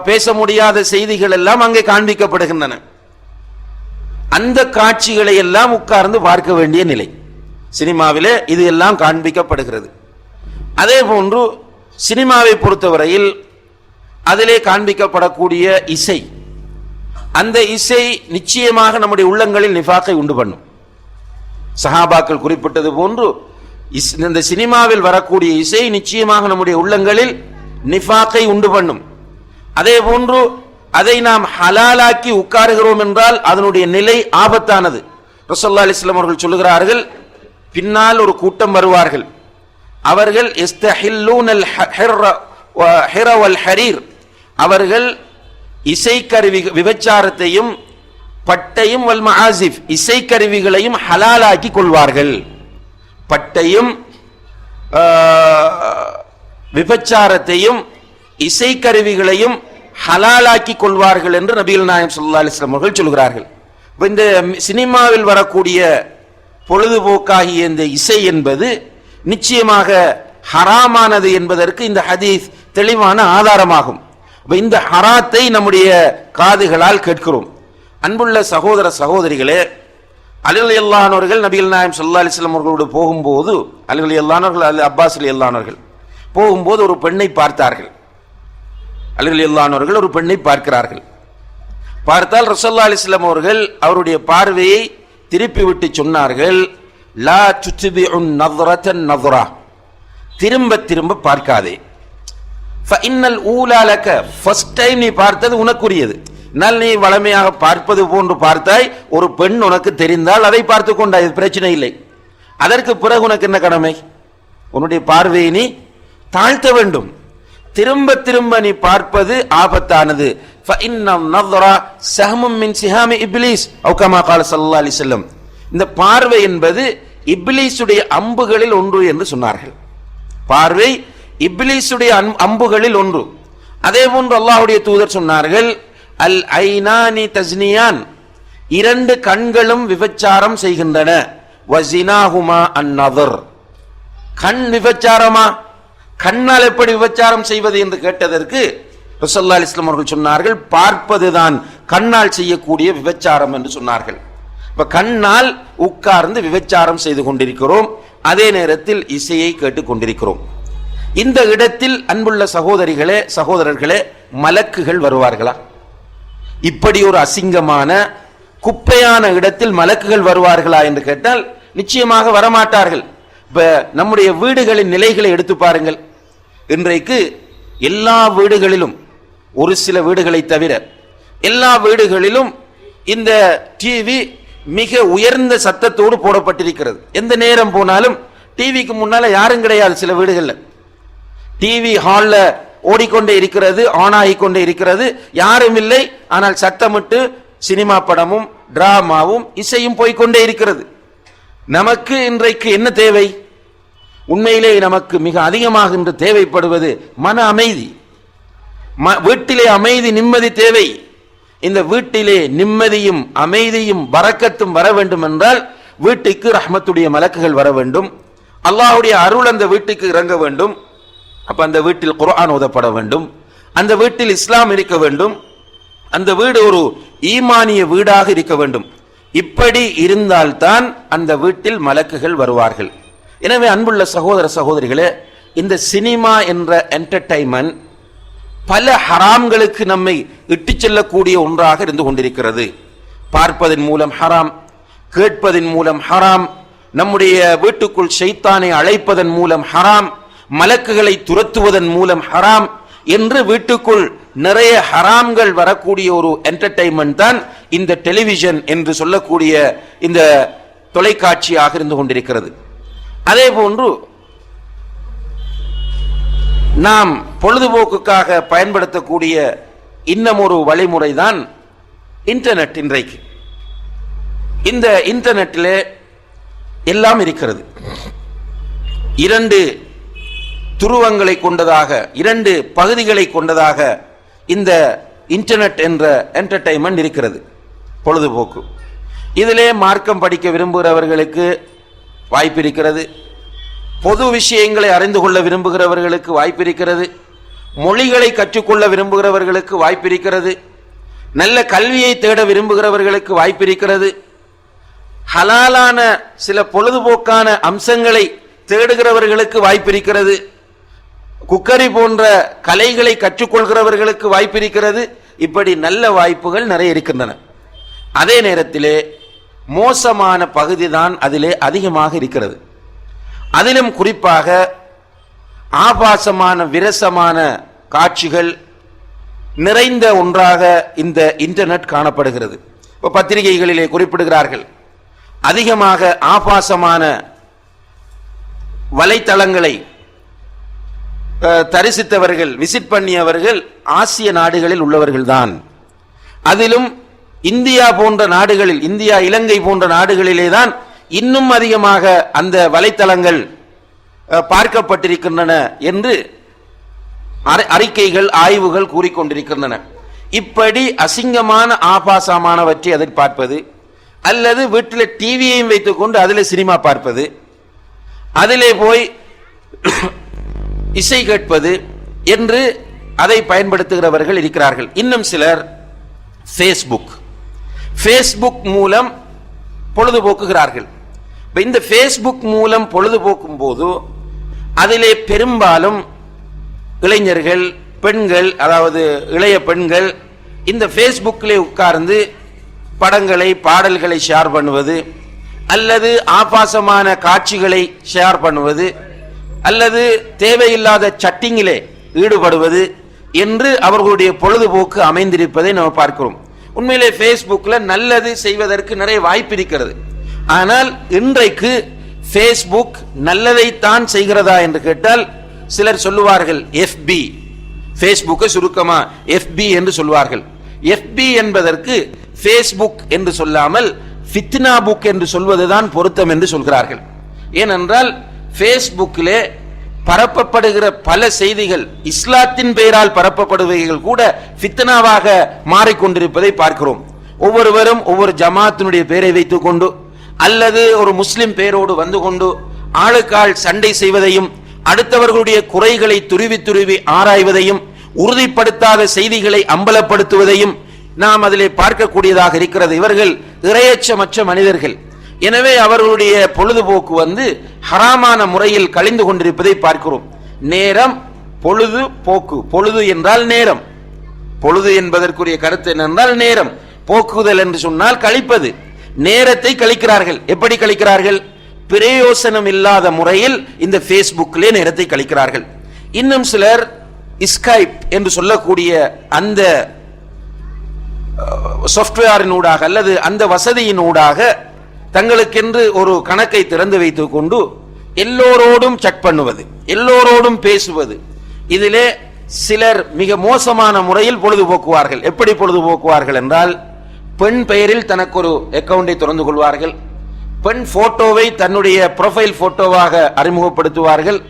பேச முடியாத செய்திகள் எல்லாம் அங்கே காண்பிக்கப்படுகின்றன. அந்த காட்சிகளை எல்லாம் உட்கார்ந்து பார்க்க வேண்டிய நிலை சினிமாவிலே இது எல்லாம் காண்பிக்கப்படுகிறது. அதே போன்று சினிமாவை பொறுத்தவரையில் அதிலே காண்பிக்கப்படக்கூடிய இசை, அந்த இசை நிச்சயமாக நம்முடைய உள்ளங்களில் நிஃபாக்கை உண்டு பண்ணும். சஹாபாக்கள் குறிப்பிட்டது போன்று இந்த சினிமாவில் வரக்கூடிய இசை நிச்சயமாக நம்முடைய உள்ளங்களில் நிஃபாக்கை உண்டு பண்ணும். அதே போன்று அதை நாம் ஹலாலாக்கி உட்காருகிறோம் என்றால் அதனுடைய நிலை ஆபத்தானது. ரசூலுல்லாஹி அலைஹி வஸல்லம் அவர்கள் சொல்லுகிறார்கள், பின்னால் ஒரு கூட்டம் வருவார்கள், அவர்கள் இஸ்தஹில்லூனல் ஹிர வல் ஹரீர், அவர்கள் இசைக்கருவி விபச்சாரத்தையும் பட்டையும் வல் மஆசிஃப் இசைக்கருவிகளையும் ஹலாலாக்கி கொள்வார்கள். பட்டையும் விபச்சாரத்தையும் இசைக்கருவிகளையும் ஹலாலாக்கி கொள்வார்கள் என்று நபிகள் நாயகம் ஸல்லல்லாஹு அலைஹி வஸல்லம் அவர்கள் சொல்கிறார்கள். இந்த சினிமாவில் வரக்கூடிய பொழுதுபோக்காகிய இந்த இசை என்பது நிச்சயமாக ஹராமானது என்பதற்கு இந்த ஹதீஸ் தெளிவான ஆதாரமாகும். இந்த ஹராத்தை நம்முடைய காதுகளால் கேட்கிறோம். அன்புள்ள சகோதர சகோதரிகளே, அலி ரலியல்லாஹு அன்ஹு அவர்கள் நபிகள் நாயகம் ஸல்லல்லாஹு அலைஹி வஸல்லம் அவர்களோடு போகும்போது, அலி ரலியல்லாஹு அன்ஹு அவர்கள் அப்பாஸ் ரலியல்லாஹு அன்ஹு அவர்கள் போகும்போது ஒரு பெண்ணை பார்த்தார்கள். அலி ரலியல்லாஹு அன்ஹு அவர்கள் ஒரு பெண்ணை பார்க்கிறார்கள். பார்த்தால் ரசூலுல்லாஹி அலைஹி வஸல்லம் அவர்கள் அவருடைய பார்வையை திருப்பி விட்டு சொன்னார்கள், லா துத்பிஉன் நظரத்தன் நظரா, திரும்ப திரும்ப பார்க்காதே. ஃபஇன்னல் ஊலா லக, ஃபர்ஸ்ட் டைம் நீ பார்த்தது உனக்குரியது. நல் நீ வளமையாக பார்ப்பது போன்று பார்த்தாய், ஒரு பெண் உனக்கு தெரிந்தால் அதை பார்த்து கொண்டாய், பிரச்சனை இல்லை. அதற்கு பிறகு உனக்கு என்ன கடமை? உன்னுடைய பார்வையை நீ தாழ்த்த வேண்டும். திரும்ப திரும்ப நீ பார்ப்பது ஆபத்தானது. ஃபஇன்னன் நظரா சஹ்மும் மின் சிஹாமி இப்லீஸ் அவ் கமா قال ஸல்லல்லாஹு அலைஹி வஸல்லம், இந்த பார்வை என்பது இப்லீசுடைய அம்புகளில் ஒன்று என்று சொன்னார்கள். பார்வை இப்லீசுடைய அம்புகளில் ஒன்று. அதே போன்று அல்லாஹ்வுடைய தூதர் சொன்னார்கள், அல் ஐனானி தஸ்னியான், இரண்டு கண்களும் விபச்சாரம் செய்கின்றன. வஸினாஹுமா அன்-நظர், கண் விபச்சாரமா? கண்ணால் எப்படி விபச்சாரம் செய்வது என்று கேட்டதற்கு ரசூலுல்லாஹி அலைஹி வஸல்லம் அவர்கள் சொன்னார்கள், பார்ப்பதுதான் கண்ணால் செய்யக்கூடிய விபச்சாரம் என்று சொன்னார்கள். இப்ப கண்ணால் உட்கார்ந்து விபச்சாரம் செய்து கொண்டிருக்கிறோம், அதே நேரத்தில் இசையை கேட்டுக் கொண்டிருக்கிறோம். இந்த இடத்தில் அன்புள்ள சகோதரிகளே சகோதரர்களே, மலக்குகள் வருவார்களா? இப்படி ஒரு அசிங்கமான குப்பையான இடத்தில் மலக்குகள் வருவார்களா என்று கேட்டால் நிச்சயமாக வரமாட்டார்கள். இப்ப நம்முடைய வீடுகளின் நிலைகளை எடுத்து பாருங்கள். இன்றைக்கு எல்லா வீடுகளிலும், ஒரு சில வீடுகளை தவிர எல்லா வீடுகளிலும் இந்த டிவி மிக உயர்ந்த சத்தத்தோடு போடப்பட்டிருக்கிறது. எந்த நேரம் போனாலும் டிவிக்கு முன்னால யாரும் கிடையாது. சில வீடுகள்ல டிவி ஹால்ல ஓடிக்கொண்டே இருக்கிறது, ஆன் ஆகிக்கொண்டே இருக்கிறது, யாரும் இல்லை. ஆனால் சத்தமிட்டு சினிமா படமும் டிராமாவும் இசையும் போய்கொண்டே இருக்கிறது. நமக்கு இன்றைக்கு என்ன தேவை? உண்மையிலே நமக்கு மிக அதிகமாக இன்று தேவைப்படுவது மன அமைதி. வீட்டிலே அமைதி நிம்மதி தேவை. இந்த வீட்டிலே நிம்மதியும் அமைதியும் பரக்கத்தும் வர வேண்டும் என்றால் வீட்டுக்கு ரஹ்மத்துடைய மலக்குகள் வர வேண்டும். அல்லாஹ்வுடைய அருள் அந்த வீட்டுக்கு இறங்க வேண்டும். அப்ப அந்த வீட்டில் குர்ஆன் ஓதப்பட வேண்டும், அந்த வீட்டில் இஸ்லாம் இருக்க வேண்டும், அந்த வீடு ஒரு ஈமானிய வீடாக இருக்க வேண்டும். இப்படி இருந்தால்தான் அந்த வீட்டில் மலக்குகள் வருவார்கள். எனவே அன்புள்ள சகோதர சகோதரிகளே, இந்த சினிமா என்ற என்டர்டைன்மெண்ட் பல ஹராம்களுக்கு நம்மை இட்டுச் செல்லக்கூடிய ஒன்றாக இருந்து கொண்டிருக்கிறது. பார்ப்பதன் மூலம் ஹராம், கேட்பதன் மூலம் ஹராம், நம்முடைய வீட்டுக்குள் ஷைத்தானை அழைப்பதன் மூலம் ஹராம், மலக்குகளை துரத்துவதன் மூலம் ஹராம் என்று வீட்டுக்குள் நிறைய ஹராம்கள் வரக்கூடிய ஒரு என்டர்டைன்மெண்ட் தான் இந்த டெலிவிஷன் என்று சொல்லக்கூடிய இந்த தொலைக்காட்சியாக இருந்து கொண்டிருக்கிறது. அதே போன்று நாம் பொழுதுபோக்குக்காக பயன்படுத்தக்கூடிய இன்னும் ஒரு வழிமுறை தான் இன்டர்நெட். இன்றைக்கு இந்த இன்டர்நெட்டில் எல்லாம் இருக்கிறது. 2 துருவங்களை கொண்டதாக, 2 பகுதிகளை கொண்டதாக இந்த இன்டர்நெட் என்ற என்டர்டைன்மெண்ட் இருக்கிறது, பொழுதுபோக்கு. இதிலே மார்க்கம் படிக்க விரும்புகிறவர்களுக்கு வாய்ப்பு இருக்கிறது, பொது விஷயங்களை அறிந்து கொள்ள விரும்புகிறவர்களுக்கு வாய்ப்பு இருக்கிறது, மொழிகளை கற்றுக்கொள்ள விரும்புகிறவர்களுக்கு வாய்ப்பு இருக்கிறது, நல்ல கல்வியை தேட விரும்புகிறவர்களுக்கு வாய்ப்பு இருக்கிறது, ஹலாலான சில பொழுதுபோக்கான அம்சங்களை தேடுகிறவர்களுக்கு வாய்ப்பு இருக்கிறது, குக்கரி போன்ற கலைகளை கற்றுக்கொள்கிறவர்களுக்கு வாய்ப்பு இருக்கிறது. இப்படி நல்ல வாய்ப்புகள் நிறைய இருக்கின்றன. அதே நேரத்திலே மோசமான பகுதி தான் அதிலே அதிகமாக இருக்கிறது. அதிலும் குறிப்பாக ஆபாசமான விரசமான காட்சிகள் நிறைந்த ஒன்றாக இந்த இன்டர்நெட் காணப்படுகிறது. பத்திரிகைகளிலே குறிப்பிடுகிறார்கள், அதிகமாக ஆபாசமான வலைத்தளங்களை தரிசித்தவர்கள், விசிட் பண்ணியவர்கள் ஆசிய நாடுகளில் உள்ளவர்கள் தான். அதிலும் இந்தியா போன்ற நாடுகளில், இந்தியா இலங்கை போன்ற நாடுகளிலே தான் இன்னும் அதிகமாக அந்த வலைத்தளங்கள் பார்க்கப்பட்டிருக்கின்றன என்று அறிக்கைகள், ஆய்வுகள் கூறிக்கொண்டிருக்கின்றன. இப்படி அசிங்கமான ஆபாசமானவற்றை அதில் பார்ப்பது, அல்லது வீட்டில் டிவியையும் வைத்துக்கொண்டு அதில் சினிமா பார்ப்பது, அதிலே போய் இசை கேட்பது என்று அதை பயன்படுத்துகிறவர்கள் இருக்கிறார்கள். இன்னும் சிலர் ஃபேஸ்புக் மூலம் பொழுதுபோக்குகிறார்கள். இந்த ஃபேஸ்புக் மூலம் பொழுதுபோக்கும் போது அதிலே பெரும்பாலும் இளைஞர்கள், பெண்கள், அதாவது இளைய பெண்கள் இந்த ஃபேஸ்புக்கிலே உட்கார்ந்து படங்களை, பாடல்களை ஷேர் பண்ணுவது, அல்லது ஆபாசமான காட்சிகளை ஷேர் பண்ணுவது, அல்லது தேவையில்லாத சட்டிங்கிலே ஈடுபடுவது என்று அவர்களுடைய பொழுதுபோக்கு அமைந்திருப்பதை நாம் பார்க்கிறோம். உண்மையிலே ஃபேஸ்புக்கில் நல்லது செய்வதற்கு நிறைய வாய்ப்பு இருக்கிறது. ஆனால் இன்றைக்கு ஃபேஸ்புக் நல்லதைத்தான் செய்கிறதா என்று கேட்டால் சிலர் சொல்லுவார்கள் FB, ஃபேஸ்புக்கை சுருக்கமா FB என்று சொல்வார்கள். FB என்பதற்கு ஃபேஸ்புக் என்று சொல்லாமல் ஃபித்னா புக் என்று சொல்வதுதான் பொருத்தம் என்று சொல்கிறார்கள். ஏனென்றால் ஃபேஸ்புக்கிலே பரப்பப்படுகிற பல செய்திகள், இஸ்லாத்தின் பெயரால் பரப்பப்படுவைகள் கூட ஃபித்னாவாக மாறிக்கொண்டிருப்பதை பார்க்கிறோம். ஒவ்வொருவரும் ஒவ்வொரு ஜமாத்தினுடைய பெயரை வைத்துக் கொண்டு, அல்லது ஒரு முஸ்லிம் பெயரோடு வந்து கொண்டு ஆளுக்கால் சண்டை செய்வதையும், அடுத்தவர்களுடைய குறைகளை துருவி துருவி ஆராய்வதையும், உறுதிப்படுத்தாத செய்திகளை அம்பலப்படுத்துவதையும் நாம் அதிலே பார்க்கக்கூடியதாக இருக்கிறது. இவர்கள் இறையச்சமற்ற மனிதர்கள். எனவே அவர்களுடைய பொழுதுபோக்கு ஹராமான முறையில் கழிந்து கொண்டிருப்பதை பார்க்கிறோம். நேரம் பொழுது போக்கு, பொழுது என்றால் நேரம், பொழுது என்பதற்குரிய கருத்து என்னென்றால் நேரம், போக்குதல் என்று சொன்னால் கழிப்பது. நேரத்தை கழிக்கிறார்கள். எப்படி கழிக்கிறார்கள்? பிரயோசனம் இல்லாத முறையில் இந்த ஃபேஸ்புக்கிலே நேரத்தை கழிக்கிறார்கள். இன்னும் சிலர் ஸ்கைப் என்று சொல்லக்கூடிய அந்த சாஃப்ட்வேரினூடாக அல்லது அந்த வசதியினூடாக தங்களுக்கென்று ஒரு கணக்கை திறந்து வைத்துக் கொண்டு எல்லோரோடும் சட் பண்ணுவது, எல்லோரோடும் பேசுவது. இதிலே சிலர் மிக மோசமான முறையில் பொழுதுபோக்குவார்கள். எப்படி பொழுதுபோக்குவார்கள் என்றால், பெண் பெயரில் தனக்கு ஒரு அக்கவுண்டை திறந்து கொள்வார்கள், பெண் போட்டோவை தன்னுடைய ப்ரொஃபைல் போட்டோவாக அறிமுகப்படுத்துவார்கள்.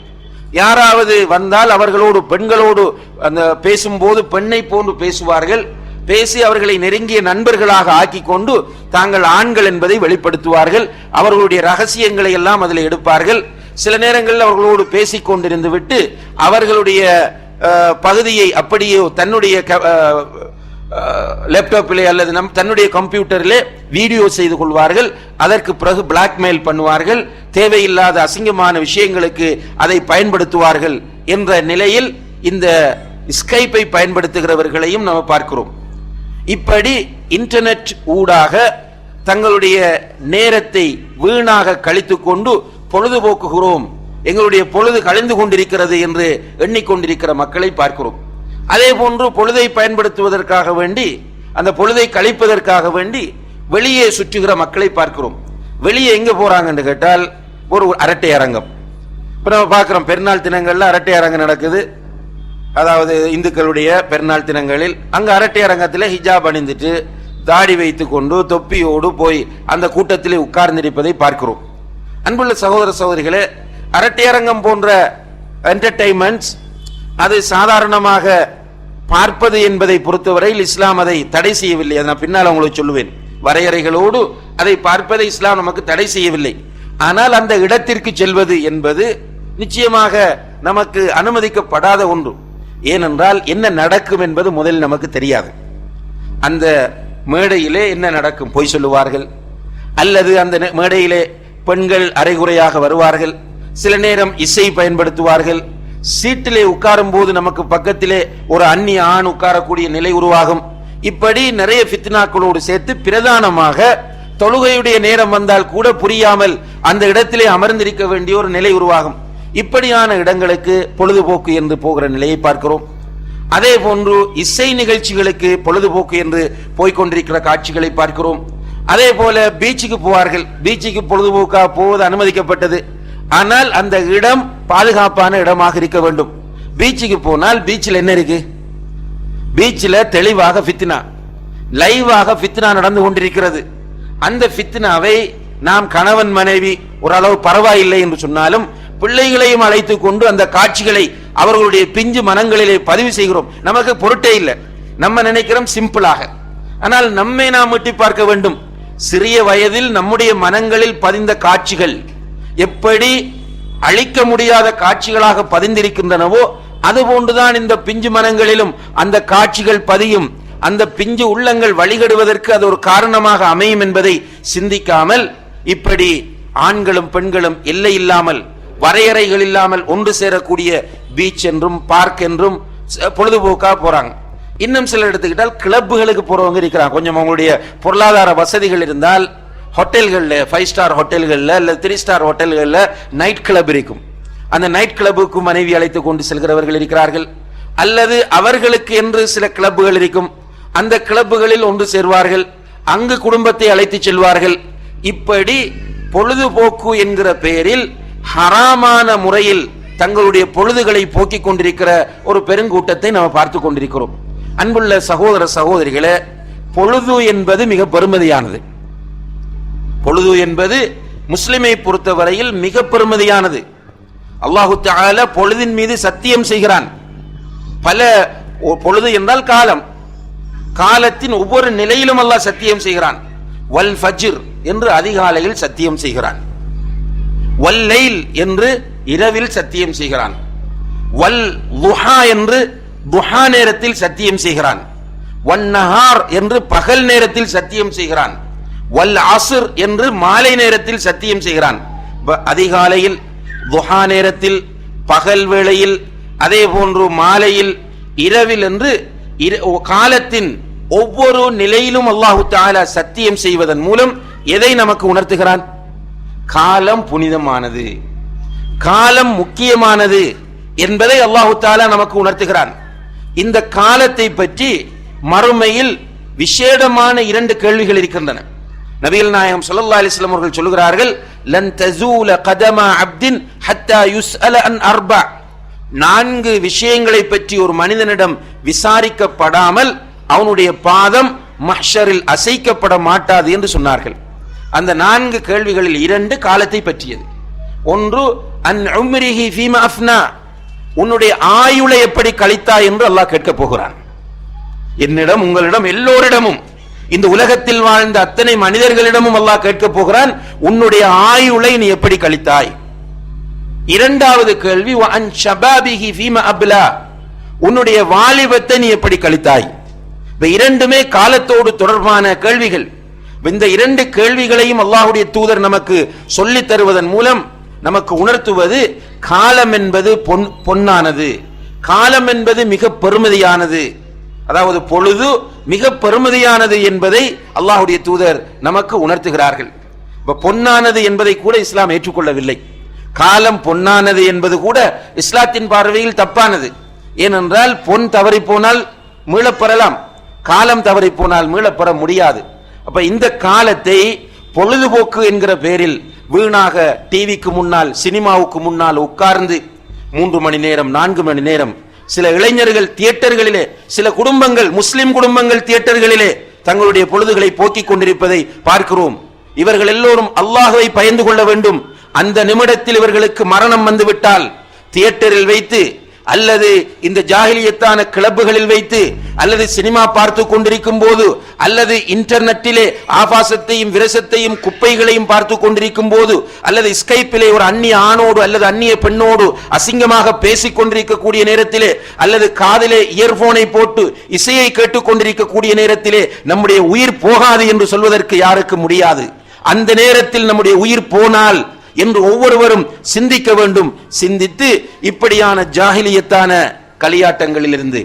யாராவது வந்தால் அவர்களோடு, பெண்களோடு அந்த பேசும்போது பெண்ணை போன்று பேசுவார்கள். பேசி அவர்களை நெருங்கிய நண்பர்களாக ஆக்கி கொண்டு தாங்கள் ஆண்கள் என்பதை வெளிப்படுத்துவார்கள். அவர்களுடைய ரகசியங்களை எல்லாம் அதில் எடுப்பார்கள். சில நேரங்களில் அவர்களோடு பேசிக் கொண்டிருந்து விட்டு அவர்களுடைய பகுதியை அப்படியே தன்னுடைய லேப்டாப்பிலே அல்லது தன்னுடைய கம்ப்யூட்டரிலே வீடியோ செய்து கொள்வார்கள். அதற்கு பிறகு பிளாக்மெயில் பண்ணுவார்கள். தேவையில்லாத அசிங்கமான விஷயங்களுக்கு அதை பயன்படுத்துவார்கள் என்ற நிலையில் இந்த ஸ்கைப்பை பயன்படுத்துகிறவர்களையும் நாம் பார்க்கிறோம். இப்படி இன்டர்நெட் ஊடாக தங்களுடைய நேரத்தை வீணாக கழித்து கொண்டு பொழுதுபோக்குகிறோம், எங்களுடைய பொழுது கழிந்து கொண்டிருக்கிறது என்று எண்ணிக்கொண்டிருக்கிற மக்களை பார்க்கிறோம். அதே போன்று பொழுதை பயன்படுத்துவதற்காக வேண்டி, அந்த பொழுதை கழிப்பதற்காக வேண்டி வெளியே சுற்றுகிற மக்களை பார்க்கிறோம். வெளியே எங்க போறாங்கன்னு கேட்டால் ஒரு அரட்டை அரங்கம். இப்ப நம்ம பார்க்கிறோம், பெருநாள் தினங்கள்ல அரட்டை அரங்கம் நடக்குது. அதாவது இந்துக்களுடைய பெருநாள் தினங்களில் அங்க அரட்டை அரங்கத்தில் ஹிஜாப் அணிந்துட்டு தாடி வைத்து கொண்டு தொப்பியோடு போய் அந்த கூட்டத்திலே உட்கார்ந்திருப்பதை பார்க்கிறோம். அன்புள்ள சகோதர சகோதரிகளே, அரட்டை அரங்கம் போன்ற என்டர்டைன்மெண்ட்ஸ் அது சாதாரணமாக பார்ப்பது என்பதை பொறுத்தவரையில் இஸ்லாம் அதை தடை செய்யவில்லை. அதை நான் பின்னால் உங்களுக்கு சொல்லுவேன். வரையறைகளோடு அதை பார்ப்பதை இஸ்லாம் நமக்கு தடை செய்யவில்லை. ஆனால் அந்த இடத்திற்கு செல்வது என்பது நிச்சயமாக நமக்கு அனுமதிக்கப்படாத ஒன்று. ஏனென்றால் என்ன நடக்கும் என்பது முதலில் நமக்கு தெரியாது. அந்த மேடையிலே என்ன நடக்கும்? பொய் சொல்லுவார்கள், அல்லது அந்த மேடையிலே பெண்கள் அரைகுறையாக வருவார்கள், சில நேரம் இசை பயன்படுத்துவார்கள், சீட்டிலே உட்காரும் போது நமக்கு பக்கத்திலே ஒரு அந்நிய ஆண் உட்காரக்கூடிய நிலை உருவாகும். இப்படி நிறைய ஃபித்னாக்களோடு சேர்த்து பிரதானமாக தொழுகையுடைய நேரம் வந்தால் கூட புரியாமல் அந்த இடத்திலே அமர்ந்திருக்க வேண்டிய ஒரு நிலை உருவாகும். இப்படியான இடங்களுக்கு பொழுதுபோக்கு என்று போகிற நிலையை பார்க்கிறோம். அதே போன்று இசை நிகழ்ச்சிகளுக்கு பொழுதுபோக்கு என்று போய்கொண்டிருக்கிற காட்சிகளை பார்க்கிறோம். அதே போல பீச்சுக்கு போவார்கள். பீச்சுக்கு பொழுதுபோக்காக போவது அனுமதிக்கப்பட்டது. ஆனால் அந்த இடம் பாதுகாப்பான இடமாக இருக்க வேண்டும். பீச்சுக்கு போனால் பீச்சில் என்ன இருக்கு? பீச்சில் தெளிவாக ஃபித்னா, லைவாக ஃபித்னா நடந்து கொண்டிருக்கிறது. அந்த ஃபித்னாவை நாம் கணவன் மனைவி ஓரளவு பரவாயில்லை என்று சொன்னாலும் பிள்ளைகளையும் அழைத்து கொண்டு அந்த காட்சிகளை அவர்களுடைய பிஞ்சு மனங்களிலே பதிவு செய்கிறோம். நமக்கு பொருட்டே இல்லை, நம்ம நினைக்கிறோம் சிம்பிளாக. ஆனால் நம்மை நாம் எட்டி பார்க்க வேண்டும். சிறிய வயதில் நம்முடைய மனங்களில் பதிந்த காட்சிகள் எப்படி அழிக்க முடியாத காட்சிகளாக பதிந்திருக்கின்றனவோ அதுபோன்றுதான் இந்த பிஞ்சு மனங்களிலும் அந்த காட்சிகள் பதியும். அந்த பிஞ்சு உள்ளங்கள் வழிகடுவதற்கு அது ஒரு காரணமாக அமையும் என்பதை சிந்திக்காமல் இப்படி ஆண்களும் பெண்களும் எல்லை இல்லாமல் வரையறைகள் இல்லாமல் ஒன்று சேரக்கூடிய பீச் என்றும் பார்க் என்றும் பொழுதுபோக்காக போறாங்க. இன்னும் சிலர் எடுத்துக்கிட்டால் கிளப்புகளுக்கு போறவங்க இருக்கிறாங்க. கொஞ்சம் அவங்களுடைய பொருளாதார வசதிகள் இருந்தால் ஹோட்டல்கள்ல, 5 ஸ்டார் ஹோட்டல்கள்ல அல்ல 3 ஸ்டார் ஹோட்டல்கள்ல நைட் கிளப் இருக்கும். அந்த நைட் கிளப்புக்கு மனைவி அழைத்து கொண்டு செல்கிறவர்கள் இருக்கிறார்கள். அல்லது அவர்களுக்கு என்று சில கிளப்புகள் இருக்கும். அந்த கிளப்புகளில் ஒன்று சேர்வார்கள், அங்கு குடும்பத்தை அழைத்து செல்வார்கள். இப்படி பொழுதுபோக்கு என்கிற பெயரில் ஹராமான முறையில் தங்களுடைய பொழுதுகளை போக்கிக் கொண்டிருக்கிற ஒரு பெருங்கூட்டத்தை நாம் பார்த்து கொண்டிருக்கிறோம். அன்புள்ள சகோதர சகோதரிகளே, பொழுது என்பது மிக பெருமதியானது. பொழுது என்பது முஸ்லிமை பொறுத்தவரையில் மிக பெருமதியானது. அல்லாஹு தஆலா பொழுதின் மீது சத்தியம் செய்கிறான். பல பொழுது என்றால் காலம், காலத்தின் ஒவ்வொரு நிலையிலும் அல்லாஹ் சத்தியம் செய்கிறான். வல் ஃபஜ்ர் என்று அதிகாலையில் சத்தியம் செய்கிறான். வல் லைல் என்று இரவில் சத்தியம் செய்கிறான். வல் லுஹா என்று துஹா நேரத்தில் சத்தியம் செய்கிறான். வன் நஹார் என்று பகல் நேரத்தில் சத்தியம் செய்கிறான். வல் அஸ்ர் என்று மாலை நேரத்தில் சத்தியம் செய்கிறான். அதிகாலையில், துஹா நேரத்தில், பகல் வேளையில், அதே போன்று மாலையில், இரவில் என்று காலத்தின் ஒவ்வொரு நிலையிலும் அல்லாஹு தஆலா சத்தியம் செய்வதன் மூலம் எதை நமக்கு உணர்த்துகிறான்? காலம் புனிதமானது, காலம் முக்கியமானது என்பதை அல்லாஹு தஆலா நமக்கு உணர்த்துகிறான். இந்த காலத்தை பற்றி மறுமையில் விசேடமான 2 கேள்விகள் இருக்கின்றன. நபிகள் நாயகம் ஸல்லல்லாஹு அலைஹி வஸல்லம் அவர்கள் சொல்கிறார்கள், லன் தஸூல கதம அப்தின் ஹத்தா யுஸ்அல அன் அர்பா. 4 விஷயங்களை பற்றி ஒரு மனிதனிடம் விசாரிக்கப்படாமல் அவனுடைய பாதம் மஹ்ஷரில் அசைக்கப்பட மாட்டாது என்று சொன்னார்கள். அந்த 4 கேள்விகளில் 2 காலத்தை பற்றியது. ஒன்று அன் உம்ரிஹி ஃபீமா அஃப்னா, உன்னுடைய ஆயுளை எப்படி கழித்தாய் என்று அல்லாஹ் கேட்க போகிறான். என்னிடம், உங்களிடம், எல்லோரிடமும், இந்த உலகத்தில் வாழ்ந்த அத்தனை மனிதர்களிடமும் அல்லாஹ் கேட்க போகிறான், உன்னுடைய ஆயுளை நீ எப்படி கழித்தாய். 2வது கேள்வி வஅன் ஷபாபிஹி ஃபீமா அப்லா, உன்னுடைய வாலிபத்தை நீ எப்படி கழித்தாய். இந்த 2மே காலத்தோடு தொடர்பான கேள்விகள். இந்த 2 கேள்விகளையும் அல்லாஹ்வுடைய தூதர் நமக்கு சொல்லித் தருவதன் மூலம் நமக்கு உணர்த்துவது காலம் என்பது பொன்னானது, காலம் என்பது மிக பெருமதியானது, அதாவது பொழுது மிக பெருமதியானது என்பதை அல்லாஹ்வுடைய தூதர் நமக்கு உணர்த்துகிறார்கள். இப்ப பொன்னானது என்பதை கூட இஸ்லாம் ஏற்றுக்கொள்ளவில்லை. காலம் பொன்னானது என்பது கூட இஸ்லாத்தின் பார்வையில் தப்பானது. ஏனென்றால் பொன் தவறி போனால் மீளப்பெறலாம், காலம் தவறி போனால் மீளப்பெற முடியாது. அப்ப இந்த காலத்தை பொழுதுபோக்கு என்கிற பெயரில் வீணாக டிவிக்கு முன்னால் சினிமாவுக்கு முன்னால் உட்கார்ந்து 3 மணி நேரம் 4 மணி நேரம், சில இளைஞர்கள் தியேட்டர்களிலே, சில குடும்பங்கள் முஸ்லிம் குடும்பங்கள் தியேட்டர்களிலே தங்களுடைய பொழுதுகளை போக்கிக் கொண்டிருப்பதை பார்க்கிறோம். இவர்கள் எல்லோரும் அல்லாஹ்வை பயந்து கொள்ள வேண்டும். அந்த நிமிடத்தில் இவர்களுக்கு மரணம் வந்துவிட்டால் தியேட்டரில் வைத்து அல்லது இந்த ஜாஹிலியத்தான கிளப்புகளில் வைத்து அல்லது சினிமா பார்த்து கொண்டிருக்கும் போது அல்லது இன்டர்நெட்டிலே ஆபாசத்தையும் விரசத்தையும் குப்பைகளையும் பார்த்து கொண்டிருக்கும் போது அல்லது ஸ்கைப்பிலே ஒரு அந்நிய ஆணோடு அல்லது அந்நிய பெண்ணோடு அசிங்கமாக பேசிக் கொண்டிருக்கக்கூடிய நேரத்திலே அல்லது காதிலே இயர்போனை போட்டு இசையை கேட்டுக் கொண்டிருக்கக்கூடிய நேரத்திலே நம்முடைய உயிர் போகாது என்று சொல்வதற்கு யாருக்கு முடியாது. அந்த நேரத்தில் நம்முடைய உயிர் போனால் என்று ஒவ்வொருவரும் சிந்திக்க வேண்டும். சிந்தித்து இப்படியான ஜாஹிலியத்தான களியாட்டங்களிலிருந்து,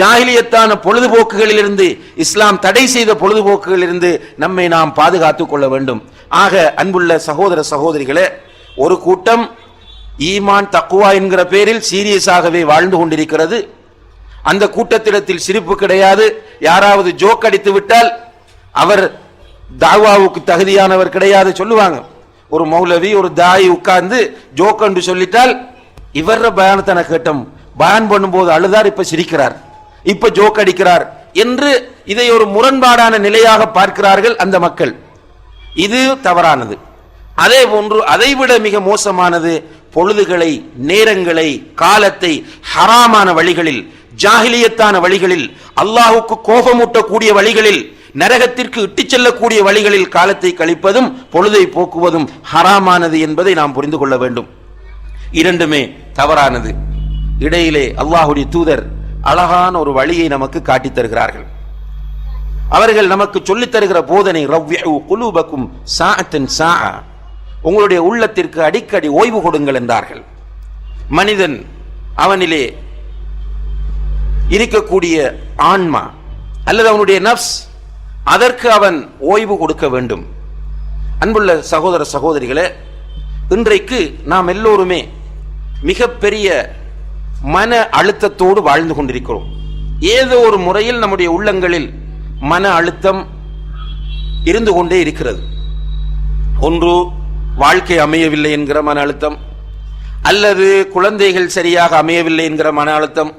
ஜாஹிலியத்தான பொழுதுபோக்குகளிலிருந்து, இஸ்லாம் தடை செய்த பொழுதுபோக்குகளிலிருந்து நம்மை நாம் பாதுகாத்துக் கொள்ள வேண்டும். ஆக அன்புள்ள சகோதர சகோதரிகளே, ஒரு கூட்டம் ஈமான் தக்குவா என்கிற பெயரில் சீரியஸாகவே வாழ்ந்து கொண்டிருக்கிறது. அந்த கூட்டத்திடத்தில் சிரிப்பு கிடையாது. யாராவது ஜோக் அடித்து விட்டால் அவர் தாவாவுக்கு தகுதியானவர் கிடையாது சொல்லுவாங்க. ஒரு மௌலவி ஒரு தாய் உட்கார்ந்து ஜோக் என்று சொல்லிட்டால், இவர பயானத்தை கேட்டோம், பயான் பண்ணும்போது அழுதார், இப்ப சிரிக்கிறார், இப்ப ஜோக் அடிக்கிறார் என்று இதை ஒரு முரண்பாடான நிலையாக பார்க்கிறார்கள் அந்த மக்கள். இது தவறானது. அதே போன்று அதைவிட மிக மோசமானது பொழுதுகளை, நேரங்களை, காலத்தை ஹராமான வழிகளில், ஜாஹிலியத்தான வழிகளில், அல்லாஹுக்கு கோபமூட்டக்கூடிய வழிகளில், நரகத்திற்கு இட்டுச் செல்லக்கூடிய வழிகளில் காலத்தை கழிப்பதும் பொழுதை போக்குவதும் ஹராமானது என்பதை நாம் புரிந்து கொள்ள வேண்டும். இரண்டுமே தவறானது. இடையிலே அல்லாஹ்வுடைய தூதர் அழகான ஒரு வழியை நமக்கு காட்டித் தருகிறார்கள். அவர்கள் நமக்கு சொல்லித் தருகிற போதனை, ரவ்விஉ குலூபக்கும் சாஅத்தன் சாஅ, உங்களுடைய உள்ளத்திற்கு அடிக்கடி ஓய்வு கொடுங்கள் என்றார்கள். மனிதன் அவனிலே இருக்கக்கூடிய ஆன்மா அல்லது அவனுடைய நப்ஸ், அதற்கு அவன் ஓய்வு கொடுக்க வேண்டும். அன்புள்ள சகோதர சகோதரிகளே, இன்றைக்கு நாம் எல்லோருமே மிகப்பெரிய மன அழுத்தத்தோடு வாழ்ந்து கொண்டிருக்கிறோம். ஏதோ ஒரு முறையில் நம்முடைய உள்ளங்களில் மன அழுத்தம் இருந்து கொண்டே இருக்கிறது. ஒன்று வாழ்க்கை அமையவில்லை என்கிற மன அழுத்தம், அல்லது குழந்தைகள் சரியாக அமையவில்லை என்கிற மன அழுத்தம்,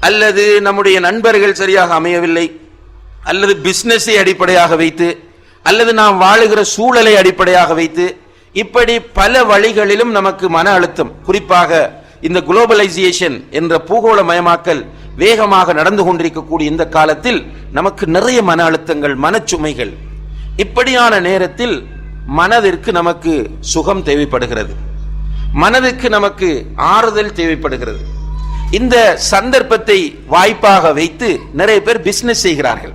அல்லது நம்முடைய நண்பர்கள் சரியாக அமையவில்லை, அல்லது பிசினஸை அடிப்படையாக வைத்து, அல்லது நாம் வாழுகிற சூழலை அடிப்படையாக வைத்து, இப்படி பல வழிகளிலும் நமக்கு மன அழுத்தம். குறிப்பாக இந்த குளோபலைசேஷன் என்ற பூகோளமயமாக்கல் வேகமாக நடந்து கொண்டிருக்கக்கூடிய இந்த காலத்தில் நமக்கு நிறைய மன அழுத்தங்கள், மனச்சுமைகள். இப்படியான நேரத்தில் மனதிற்கு நமக்கு சுகம் தேவைப்படுகிறது, மனதுக்கு நமக்கு ஆறுதல் தேவைப்படுகிறது. இந்த சந்தர்ப்பத்தை வாய்ப்பாக வைத்து நிறைய பேர் பிசினஸ் செய்கிறார்கள்,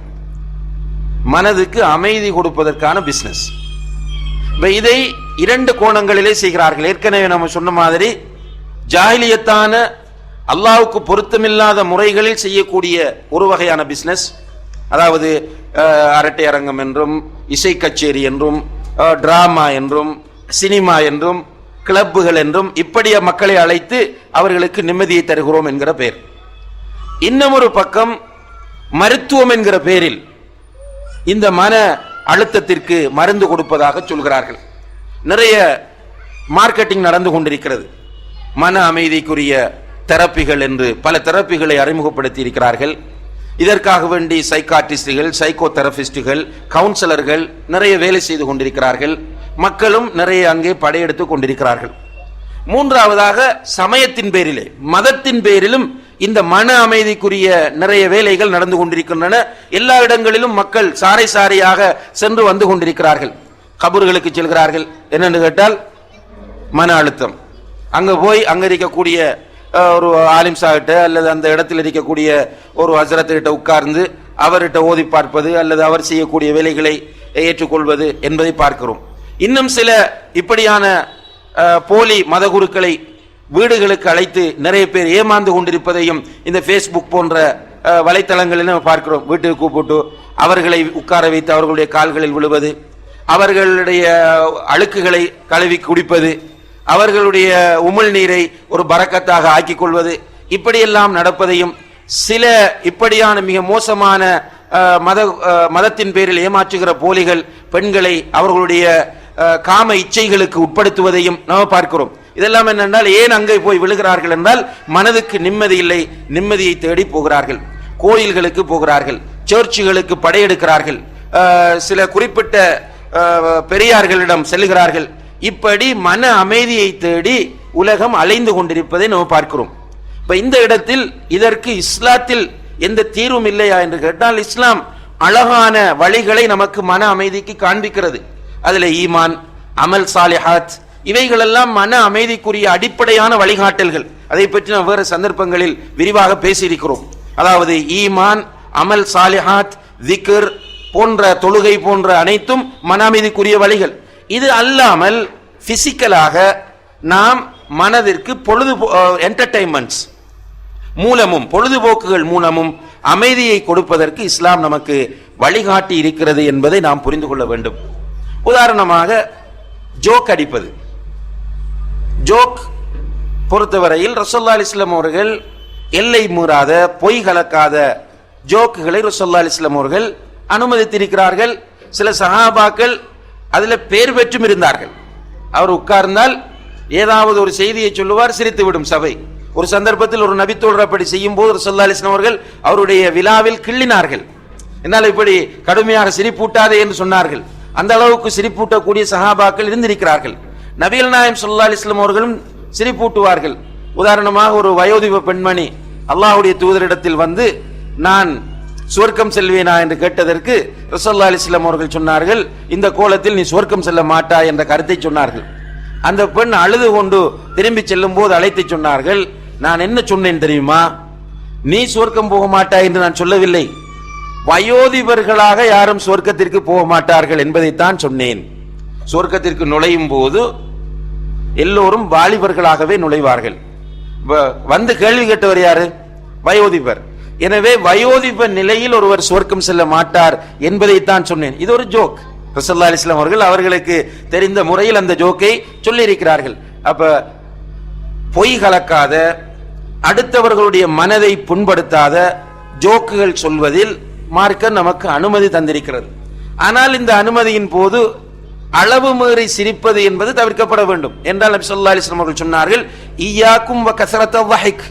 மனதுக்கு அமைதி கொடுப்பதற்கான பிசினஸ். இதை 2 கோணங்களிலே செய்கிறார்கள். ஏற்கனவே நம்ம சொன்ன மாதிரி ஜாஹிலியத்தான அல்லாஹ்வுக்கு பொருத்தமில்லாத முறைகளில் செய்யக்கூடிய ஒரு வகையான பிசினஸ், அதாவது அரட்டை அரங்கம் என்றும், இசை கச்சேரி என்றும், டிராமா என்றும், சினிமா என்றும், கிளப்புகள் என்றும் இப்படி மக்களை அழைத்து அவர்களுக்கு நிம்மதியை தருகிறோம் என்கிற பெயர். இன்னும் ஒரு பக்கம் மருத்துவம் என்கிற பெயரில் இந்த மன அழுத்தத்திற்கு மருந்து கொடுப்பதாக சொல்கிறார்கள். நிறைய மார்க்கெட்டிங் நடந்து கொண்டிருக்கிறது. மன அமைதிக்குரிய தெரப்பிகள் என்று பல தெரப்பிகளை அறிமுகப்படுத்தி இருக்கிறார்கள். இதற்காக வேண்டி சைக்காட்ரிஸ்டுகள், சைக்கோ தெரபிஸ்டுகள், கவுன்சிலர்கள் நிறைய வேலை செய்து கொண்டிருக்கிறார்கள். மக்களும் நிறைய அங்கே படையெடுத்து கொண்டிருக்கிறார்கள். மூன்றாவதாக சமயத்தின் பேரிலே, மதத்தின் பேரிலும் இந்த மன அமைதிக்குரிய நிறைய வேலைகள் நடந்து கொண்டிருக்கின்றன. எல்லா இடங்களிலும் மக்கள் சாரை சாரையாக சென்று வந்து கொண்டிருக்கிறார்கள். கபர்களுக்கு செல்கிறார்கள். என்னென்னு கேட்டால் மன அழுத்தம். அங்க போய் அங்க இருக்கக்கூடிய ஒரு ஆலிம் சாகிட்ட அல்லது அந்த இடத்தில் இருக்கக்கூடிய ஒரு ஹஸ்ரத்திட்ட உட்கார்ந்து அவர்கிட்ட ஓதி பார்ப்பது அல்லது அவர் செய்யக்கூடிய வேலைகளை ஏற்றுக்கொள்வது என்பதை பார்க்கிறோம். இன்னும் சில இப்படியான போலி மதகுருக்களை வீடுகளுக்கு அழைத்து நிறைய பேர் ஏமாந்து கொண்டிருப்பதையும் இந்த ஃபேஸ்புக் போன்ற வலைத்தளங்களில் நம்ம பார்க்கிறோம். வீட்டுக்கு கூப்பிட்டு அவர்களை உட்கார வைத்து அவர்களுடைய கால்களில் விழுவது, அவர்களுடைய அழுக்குகளை கழுவி குடிப்பது, அவர்களுடைய உமிழ் நீரை ஒரு பரக்கத்தாக ஆக்கிக் கொள்வது, இப்படியெல்லாம் நடப்பதையும் சில இப்படியான மிக மோசமான மதத்தின் பேரில் ஏமாற்றுகிற போலிகள் பெண்களை அவர்களுடைய காம இச்சைகளுக்கு உட்படுத்துவதையும் நாம் பார்க்கிறோம். இதெல்லாம் என்னென்றால் ஏன் அங்கே போய் விழுகிறார்கள் என்றால் மனதுக்கு நிம்மதி இல்லை, நிம்மதியை தேடி போகிறார்கள், கோயில்களுக்கு போகிறார்கள், சர்ச்சுகளுக்கு படையெடுக்கிறார்கள், சில குறிப்பிட்ட பெரியார்களிடம் செல்கிறார்கள். இப்படி மன அமைதியை தேடி உலகம் அலைந்து கொண்டிருப்பதை நாம் பார்க்கிறோம். இப்ப இந்த இடத்தில் இதற்கு இஸ்லாத்தில் எந்த தீர்வும் இல்லையா என்று கேட்டால், இஸ்லாம் அழகான வழிகளை நமக்கு மன அமைதிக்கு காண்பிக்கிறது. அதுல ஈமான், அமல் சாலிஹாத், இவைகளெல்லாம் மன அமைதிக்குரிய அடிப்படையான வழிகாட்டல்கள். அதை பற்றி நாம் வேறு சந்தர்ப்பங்களில் விரிவாக பேசியிருக்கிறோம். அதாவது ஈமான், அமல் சாலிஹாத், திக்ர் போன்ற, தொழுகை போன்ற அனைத்தும் மன அமைதிக்குரிய வழிகள். இது அல்லாமல் பிசிக்கலாக நாம் மனதிற்கு என்டர்டைன்மெண்ட்ஸ் மூலமும் பொழுதுபோக்குகள் மூலமும் அமைதியை கொடுப்பதற்கு இஸ்லாம் நமக்கு வழிகாட்டி இருக்கிறது என்பதை நாம் புரிந்து கொள்ள வேண்டும். உதாரணமாக ஜோக் அடிப்பது. ஜோக் பொறுத்தவரையில் ரசூலுல்லாஹி அலைஹி வஸல்லம் அவர்கள் எல்லை மீறாத, பொய் கலக்காத ஜோக்குகளை ரசூலுல்லாஹி அலைஹி வஸல்லம் அவர்கள் அனுமதித்திருக்கிறார்கள். சில சஹாபாக்கள் அதில் பேர் பெற்றும் இருந்தார்கள். அவர் உட்கார்ந்தால் ஏதாவது ஒரு செய்தியை சொல்லுவார், சிரித்துவிடும் சபை. ஒரு சந்தர்ப்பத்தில் ஒரு நபித்தோழர் அப்படி செய்யும் போது ரசூலுல்லாஹி அலைஹி வஸல்லம் அவர்கள் அவருடைய விழாவில் கிள்ளினார்கள். என்னால் இப்படி கடுமையாக சிரிப்பூட்டாதே என்று சொன்னார்கள். அந்த அளவுக்கு சிரிப்பூட்டக்கூடிய சஹாபாக்கள் இருந்திருக்கிறார்கள். நபிகள் நாயகம் ஸல்லல்லாஹு அலைஹி வஸல்லம் அவர்களும் சிரிப்பூட்டுவார்கள். உதாரணமாக ஒரு வயோதிப பெண்மணி அல்லாஹ்வுடைய தூதரிடத்தில் வந்து நான் சுவர்க்கம் செல்வேனா என்று கேட்டதற்கு ரசூலுல்லாஹி அலைஹி வஸல்லம் அவர்கள் சொன்னார்கள், இந்த கோலத்தில் நீ சுவர்க்கம் செல்ல மாட்டாய் என்ற கருத்தை சொன்னார்கள். அந்த பெண் அழுது கொண்டு திரும்பி செல்லும் போது அழைத்து சொன்னார்கள், நான் என்ன சொன்னேன் தெரியுமா? நீ சுவர்க்கம் போக மாட்டாய் என்று நான் சொல்லவில்லை, வயோதிபர்களாக யாரும் சுவர்க்கத்திற்கு போக மாட்டார்கள் என்பதைத்தான் சொன்னேன். சுவர்க்கத்திற்கு நுழையும் போது எல்லோரும் வாலிபர்களாகவே நுழைவார்கள். வந்து கேள்வி கேட்டவர் யாரு? வயோதிபர். எனவே வயோதிப நிலையில் ஒருவர் சுவர்க்கம் செல்ல மாட்டார் என்பதைத்தான் சொன்னேன். இது ஒரு ஜோக். ரசூலுல்லாஹி அலைஹி வஸல்லம் அவர்கள் அவர்களுக்கு தெரிந்த முறையில் அந்த ஜோக்கை சொல்லி இருக்கிறார்கள். அப்ப பொய் கலக்காத, அடுத்தவர்களுடைய மனதை புண்படுத்தாத ஜோக்குகள் சொல்வதில் மார்க்கம் நமக்கு அனுமதி தந்திருக்கிறது. ஆனால் இந்த அனுமதியின் போது அளவு மீறி சிரிப்பது என்பது தவிர்க்கப்பட வேண்டும் என்றால் நபி ஸல்லல்லாஹு அலைஹி வஸல்லம் அவர்கள் சொன்னார்கள், இய்யாக்கும் வ கஸரத்த வஹிக்,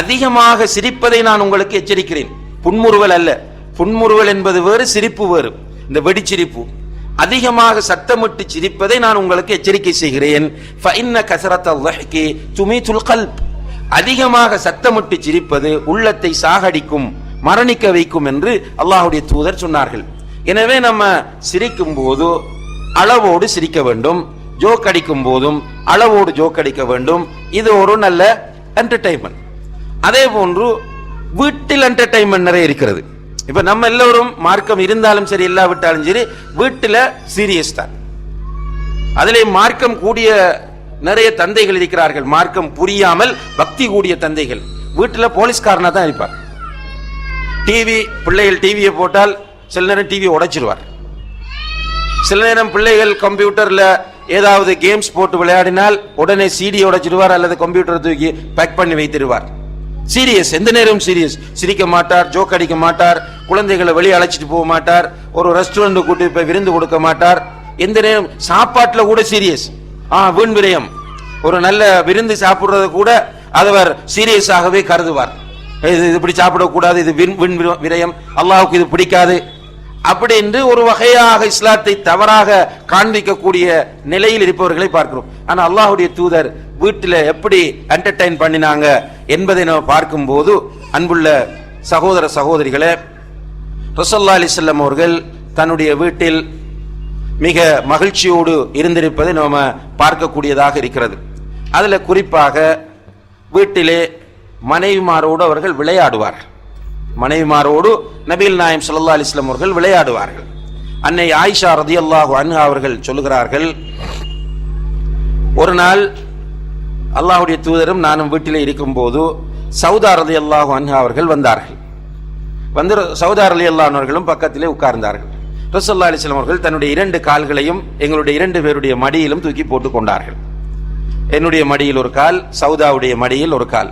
அதிகமாக சிரிப்பதை நான் உங்களுக்கு எச்சரிக்கிறேன். புன்முறுவல் அல்ல, புன்முறுவல் என்பது வேறு, சிரிப்பு வேறு. இந்த வெடிச்சிரிப்பு, அதிகமாக சத்தமிட்டு சிரிப்பதை நான் உங்களுக்கு எச்சரிக்கை செய்கிறேன். ஃபஇன்ன கஸரத்த வஹிகி துமீதுல் கல்ப், அதிகமாக சத்தமிட்டு சிரிப்பது உள்ளத்தை சாகடிக்கும், மரணிக்க வைக்கும் என்று அல்லாஹ்வுடைய தூதர் சொன்னார்கள். எனவே நம்ம சிரிக்கும் போது அளவோடு சிரிக்க வேண்டும், ஜோக் அடிக்கும் போதும் அளவோடு ஜோக் அடிக்க வேண்டும். இது ஒரு நல்ல என்டர்டைன்மெண்ட். அதே போன்று வீட்டில் என்டர்டைன்மெண்ட் நிறைய இருக்கிறது. இப்ப நம்ம எல்லோரும் மார்க்கம் இருந்தாலும் சரி இல்லாவிட்டாலும் சரி வீட்டில் சீரியஸ் தான். அதிலே மார்க்கம் கூடிய நிறைய தந்தைகள் இருக்கிறார்கள், மார்க்கம் புரியாமல் பக்தி கூடிய தந்தைகள். வீட்டில் போலீஸ்காரனா தான் இருப்பார். டிவி, பிள்ளைகள் டிவியை போட்டால் சில நேரம் டிவியை உடைச்சிருவார். சில நேரம் பிள்ளைகள் கம்ப்யூட்டர்ல ஏதாவது கேம்ஸ் போட்டு விளையாடினால் உடனே சிடியை உடைச்சிடுவார் அல்லது கம்ப்யூட்டரை தூக்கி பேக் பண்ணி வைத்திருவார். சீரியஸ், எந்த நேரம் சீரியஸ். சிரிக்க மாட்டார், ஜோக் அடிக்க மாட்டார், குழந்தைகளை வெளியே அழைச்சிட்டு போக மாட்டார், ஒரு ரெஸ்டாரண்ட் கூட்டி போய் விருந்து கொடுக்க மாட்டார். எந்த நேரம் சாப்பாட்டில் கூட சீரியஸ். வீண் விரயம். ஒரு நல்ல விருந்து சாப்பிடுறத கூட அவர் சீரியஸாகவே கருதுவார். இது இப்படி சாப்பிடக்கூடாது, இது வீண் விரயம், அல்லாஹ்வுக்கு இது பிடிக்காது, அப்படி என்று ஒரு வகையாக இஸ்லாத்தை தவறாக காண்பிக்கக்கூடிய நிலையில் இருப்பவர்களை பார்க்கிறோம். ஆனால் அல்லாஹ்வுடைய தூதர் வீட்டில் எப்படி என்டர்டைன் பண்ணினாங்க என்பதை நாம் பார்க்கும்போது, அன்புள்ள சகோதர சகோதரிகளே, ரசூலுல்லாஹி அலைஹி வஸல்லம் அவர்கள் தன்னுடைய வீட்டில் மிக மகிழ்ச்சியோடு இருந்திருப்பதை நாம் பார்க்கக்கூடியதாக இருக்கிறது. அதில் குறிப்பாக வீட்டிலே மனைவிமாரோடு அவர்கள் விளையாடுவார். மனைவிமாரோடு நபிகள் நாயகம் ஸல்லல்லாஹு அலைஹி வஸல்லம் அவர்கள் விளையாடுவார்கள். அன்னை ஆயிஷா ரலியல்லாஹு அன்ஹா அவர்கள் சொல்லுகிறார்கள், ஒரு நாள் அல்லாஹ்வுடைய தூதரும் நானும் வீட்டிலே இருக்கும்போது சௌதா ரலியல்லாஹு அன்ஹா அவர்கள் வந்தார்கள். வந்து சௌதா ரலியல்லாஹு அவர்களும் பக்கத்திலே உட்கார்ந்தார்கள். ரசூலுல்லாஹி அலைஹி வஸல்லம் அவர்கள் தன்னுடைய 2 கால்களையும் எங்களுடைய 2 பேருடைய மடியிலும் தூக்கி போட்டுக் கொண்டார்கள். என்னுடைய மடியில் ஒரு கால், சௌதாவுடைய மடியில் ஒரு கால்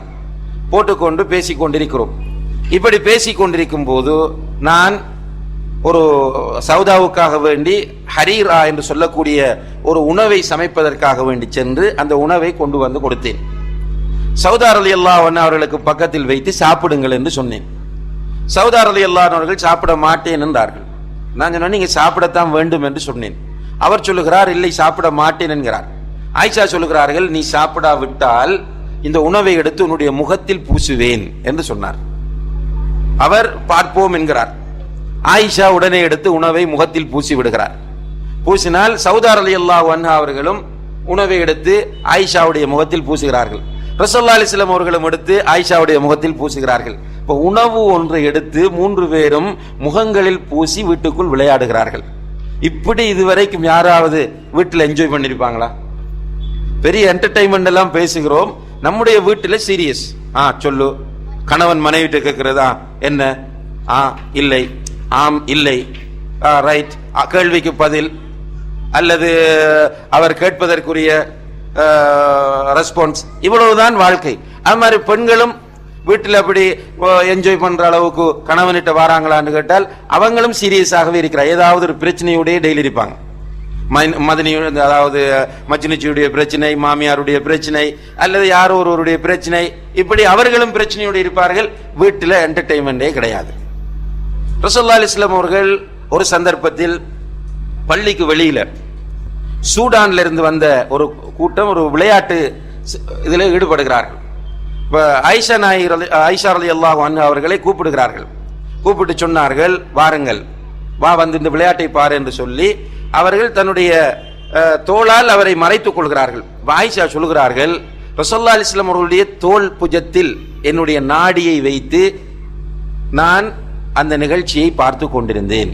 போட்டுக்கொண்டு பேசிக் கொண்டிருக்கிறோம். இப்படி பேசிக் கொண்டிருக்கும் போது நான் ஒரு சௌதாவுக்காக வேண்டி ஹரீரா என்று சொல்லக்கூடிய ஒரு உணவை சமைப்பதற்காக வேண்டி சென்று அந்த உணவை கொண்டு வந்து கொடுத்தேன். சௌதா ரலியல்லாஹு அன்ஹு அவர்களுக்கு பக்கத்தில் வைத்து சாப்பிடுங்கள் என்று சொன்னேன். சௌதா ரலியல்லாஹு அன்ஹு அவர்கள் சாப்பிட மாட்டேன் என்றார்கள். நான் சொன்னேன், நீங்க சாப்பிடத்தான் வேண்டும் என்று சொன்னேன். அவர் சொல்லுகிறார், இல்லை சாப்பிட மாட்டேன் என்கிறார். ஆயிஷா சொல்லுகிறார்கள், நீ சாப்பிடாவிட்டால் இந்த உணவை எடுத்து உன்னுடைய முகத்தில் பூசுவேன் என்று சொன்னார். அவர் பார்ப்போம் என்கிறார். ஆயிஷா உடனே எடுத்து உணவை முகத்தில் பூசி விடுகிறார். பூசினால் சௌதா ரலியல்லாஹு அன்ஹா அவர்களும் உணவை எடுத்து ஆயிஷாவுடைய முகத்தில் பூசுகிறார்கள். ரசூலுல்லாஹி அலைஹி வஸல்லம் அவர்களும் எடுத்து ஆயிஷாவுடைய முகத்தில் பூசுகிறார்கள். இப்போ உணவு ஒன்றை எடுத்து 3 பேரும் முகங்களில் பூசி வீட்டுக்குள் விளையாடுகிறார்கள். இப்படி இதுவரைக்கும் யாராவது வீட்டில் என்ஜாய் பண்ணிருப்பாங்களா? பெரிய என்டர்டைன்மெண்ட் எல்லாம் பேசுகிறோம், நம்முடைய வீட்டில் சீரியஸ். சொல்லு, கணவன் மனைவிட்டு கேட்கிறதா என்ன? இல்லை, ஆம், இல்லை, ரைட், கேள்விக்கு பதில், அல்லது அவர் கேட்பதற்குரிய ரெஸ்பான்ஸ், இவ்வளவுதான் வாழ்க்கை. அது மாதிரி பெண்களும் வீட்டில் அப்படி என்ஜாய் பண்ற அளவுக்கு கணவனிட்ட வராங்களான்னு கேட்டால் அவங்களும் சீரியஸாகவே இருக்கிறார். ஏதாவது ஒரு பிரச்சனையோடய டெய்லி இருப்பாங்க. அதாவது மச்சினிச்சியுடைய பிரச்சனை, மாமியாருடைய பிரச்சனை, அல்லது யாரோ ஒருவருடைய பிரச்சனை, இப்படி அவர்களும் பிரச்சனையோடு இருப்பார்கள். வீட்டில் என்டர்டெயின்மெண்டே கிடையாது. ரசூலுல்லாஹி அலைஹி வஸல்லம் அவர்கள் ஒரு சந்தர்ப்பத்தில் பள்ளிக்கு வெளியில சூடான்ல இருந்து வந்த ஒரு கூட்டம் ஒரு விளையாட்டு இதில் ஈடுபடுகிறார்கள். ஆயிஷா ரலியல்லாஹு அன்ஹா அவர்களை கூப்பிடுகிறார்கள். கூப்பிட்டு சொன்னார்கள், வாருங்கள், வந்து இந்த விளையாட்டை பாரு என்று சொல்லி அவர்கள் தன்னுடைய தோளால் அவரை மறைத்துக் கொள்கிறார்கள். ஆயிஷா சொல்கிறார்கள், ரசூலுல்லாஹி அலைஹி வஸல்லம் அவர்களுடைய தோள் புஜத்தில் என்னுடைய நாடியை வைத்து நான் அந்த நிகழ்ச்சியை பார்த்து கொண்டிருந்தேன்.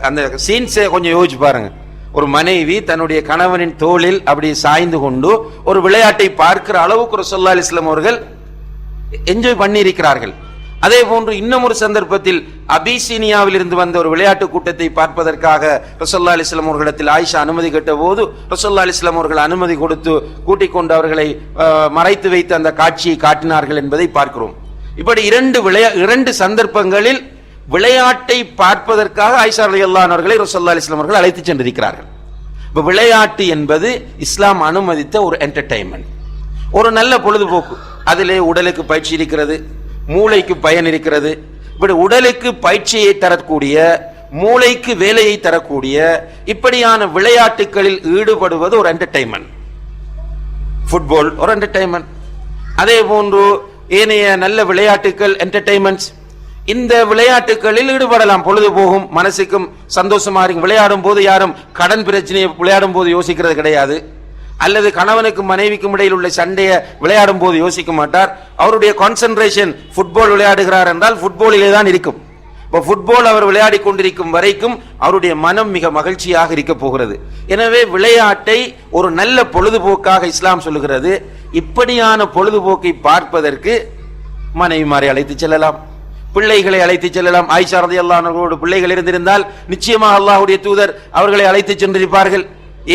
அந்த சீன்ஸை கொஞ்சம் யோசிச்சு பாருங்க. ஒரு மனைவி தன்னுடைய கணவனின் தோளில் அப்படி சாய்ந்து கொண்டு ஒரு விளையாட்டை பார்க்கிற அளவுக்கு ரசூலுல்லாஹி அலைஹி வஸல்லம் அவர்கள் என்ஜாய் பண்ணி இருக்கிறார்கள். அதே போன்று இன்னும் ஒரு சந்தர்ப்பத்தில் அபிசீனியாவில் இருந்து வந்த ஒரு விளையாட்டு கூட்டத்தை பார்ப்பதற்காக ரசூலுல்லாஹி அலைஹி வஸல்லம் அவர்களிடத்தில் ஆயிஷா அனுமதி கேட்ட போது ரசூலுல்லாஹி அலைஹி வஸல்லம் அவர்கள் அனுமதி கொடுத்து கூட்டிக் கொண்டு அவர்களை மறைத்து வைத்து அந்த காட்சியை காட்டினார்கள் என்பதை பார்க்கிறோம். இப்படி 2 சந்தர்ப்பங்களில் விளையாட்டை பார்ப்பதற்காக ஆயிஷா ரலியல்லாஹு அன்ஹா அவர்களை ரசூலுல்லாஹி அலைஹி வஸல்லம் அவர்கள் அழைத்து சென்றிருக்கிறார்கள். இப்ப விளையாட்டு என்பது இஸ்லாம் அனுமதித்த ஒரு என்டர்டெயின்மெண்ட், ஒரு நல்ல பொழுதுபோக்கு. அதிலே உடலுக்கு பயிற்சி இருக்கிறது, மூளைக்கு பயன் இருக்கிறது. இப்படி உடலுக்கு பயிற்சியை தரக்கூடிய, மூளைக்கு வேலையை தரக்கூடிய இப்படியான விளையாட்டுகளில் ஈடுபடுவது ஒரு என்டர்டெயின்மெண்ட். ஃபுட்பால் ஒரு என்டர்டெயின்மெண்ட். அதே போன்று ஏனைய நல்ல விளையாட்டுகள் என்டர்டெயின்மெண்ட்ஸ். இந்த விளையாட்டுகளில் ஈடுபடலாம், பொழுது போகும், மனசுக்கும் சந்தோஷமா இருக்கும். விளையாடும் போது யாரும் கடன் பிரச்சனையை விளையாடும் போது யோசிக்கிறது கிடையாது. அல்லது கணவனுக்கும் மனைவிக்கும் இடையில் உள்ள சண்டையை விளையாடும் போது யோசிக்க மாட்டார். அவருடைய கான்சென்ட்ரேஷன் ஃபுட்பால் விளையாடுகிறார் என்றால் ஃபுட்பாலிலே தான் இருக்கும். இப்போ ஃபுட்பால் அவர் விளையாடி கொண்டிருக்கும் வரைக்கும் அவருடைய மனம் மிக மகிழ்ச்சியாக இருக்க போகிறது. எனவே விளையாட்டை ஒரு நல்ல பொழுதுபோக்காக இஸ்லாம் சொல்லுகிறது. இப்படியான பொழுதுபோக்கை பார்ப்பதற்கு மனைவிமாரை அழைத்து செல்லலாம், பிள்ளைகளை அழைத்து செல்லலாம். ஆயிஷா ரலியல்லாஹு அன்ஹா பிள்ளைகள் இருந்திருந்தால் நிச்சயமாக அல்லாஹ்வுடைய தூதர் அவர்களை அழைத்து சென்றிருப்பார்கள்.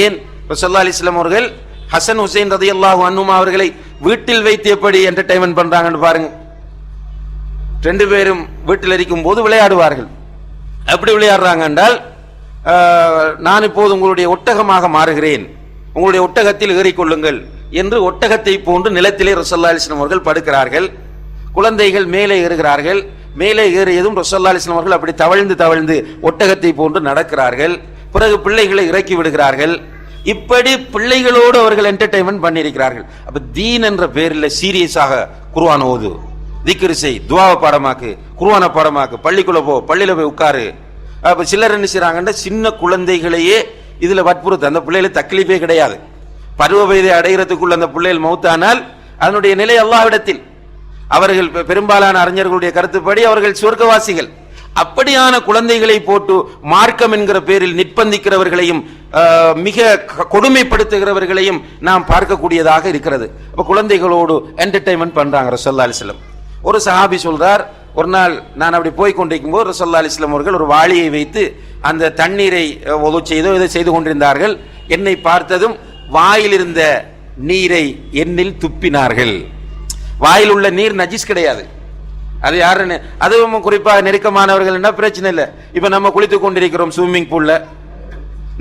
ஏன் ரசூலுல்லாஹி அலைஹி வஸல்லம் அவர்கள் ஹசன் ஹுசைன் ரலியல்லாஹு அன்ஹுமா அவர்களை வீட்டில் வைத்து எப்படி என்டர்டெயின்மெண்ட் பண்றாங்கன்னு பாருங்க. 2 பேரும் வீட்டில் இருக்கும் போது விளையாடுவார்கள். எப்படி விளையாடுறாங்க என்றால், நான் இப்போது உங்களுடைய ஒட்டகமாக மாறுகிறேன், உங்களுடைய ஒட்டகத்தில் ஏறிக்கொள்ளுங்கள் என்று ஒட்டகத்தை போன்று நிலத்திலே ரசூலுல்லாஹி அலைஹி வஸல்லம் அவர்கள் படுக்கிறார்கள். குழந்தைகள் மேலே ஏறுகிறார்கள். மேலே ஏறியதும் ரசூலுல்லாஹி அலைஹி வஸல்லம் அவர்கள் அப்படி தவழ்ந்து ஒட்டகத்தை போன்று நடக்கிறார்கள். பிறகு பிள்ளைகளை இறக்கி விடுகிறார்கள். இப்படி பிள்ளைகளோடு அவர்கள் என்டர்டெயின்மெண்ட் பண்ணியிருக்கிறார்கள். அப்ப தீன் என்ற பேரில் சீரியஸாக குர்ஆன் ஓது, திக்ர் செய், துஆவை பாடமாக்கு, குர்ஆனை பாடமாக்கு, பள்ளிக்குள்ள போ, பள்ளியில போய் உட்காரு. அப்ப சிலர் என்ன செய்யறாங்கன்னா, சின்ன குழந்தைகளையே இதுல வற்புறுத்து. அந்த பிள்ளைகளை தக்லீஃபே கிடையாது. பருவ வயதை அடைகிறதுக்குள்ள அந்த பிள்ளைகள் மௌத்தானால் அதனுடைய நிலை அல்லாஹ்விடத்தில். அவர்கள் பெரும்பாலான அறிஞர்களுடைய கருத்துப்படி அவர்கள் சொர்க்கவாசிகள். அப்படியான குழந்தைகளை போட்டு மார்க்கம் என்கிற பேரில் நிர்பந்திக்கிறவர்களையும் மிக கொடுமைப்படுத்துகிறவர்களையும் நாம் பார்க்கக்கூடியதாக இருக்கிறது. அப்ப குழந்தைகளோடு என்டர்டைன்மெண்ட் பண்றாங்க ரசூலுல்லாஹி அலைஹி வஸல்லம். ஒரு சஹாபி சொல்றார், ஒரு நாள் நான் அப்படி போய் கொண்டிருக்கும் போது ரசூலுல்லாஹி அலைஹி வஸல்லம் அவர்கள் ஒரு வாளியை வைத்து அந்த தண்ணீரை ஒது செய்தோ இதை செய்து கொண்டிருந்தார்கள். என்னை பார்த்ததும் வாயில் இருந்த நீரை என்னில் துப்பினார்கள். வாயில் உள்ள நீர் நஜிஸ் கிடையாது, அது யாருன்னு, அதுவும் குறிப்பாக நெருக்கமானவர்கள் என்ன பிரச்சனை இல்லை. இப்ப நம்ம குளித்துக் கொண்டிருக்கிறோம் ஸ்விம்மிங் பூல்ல,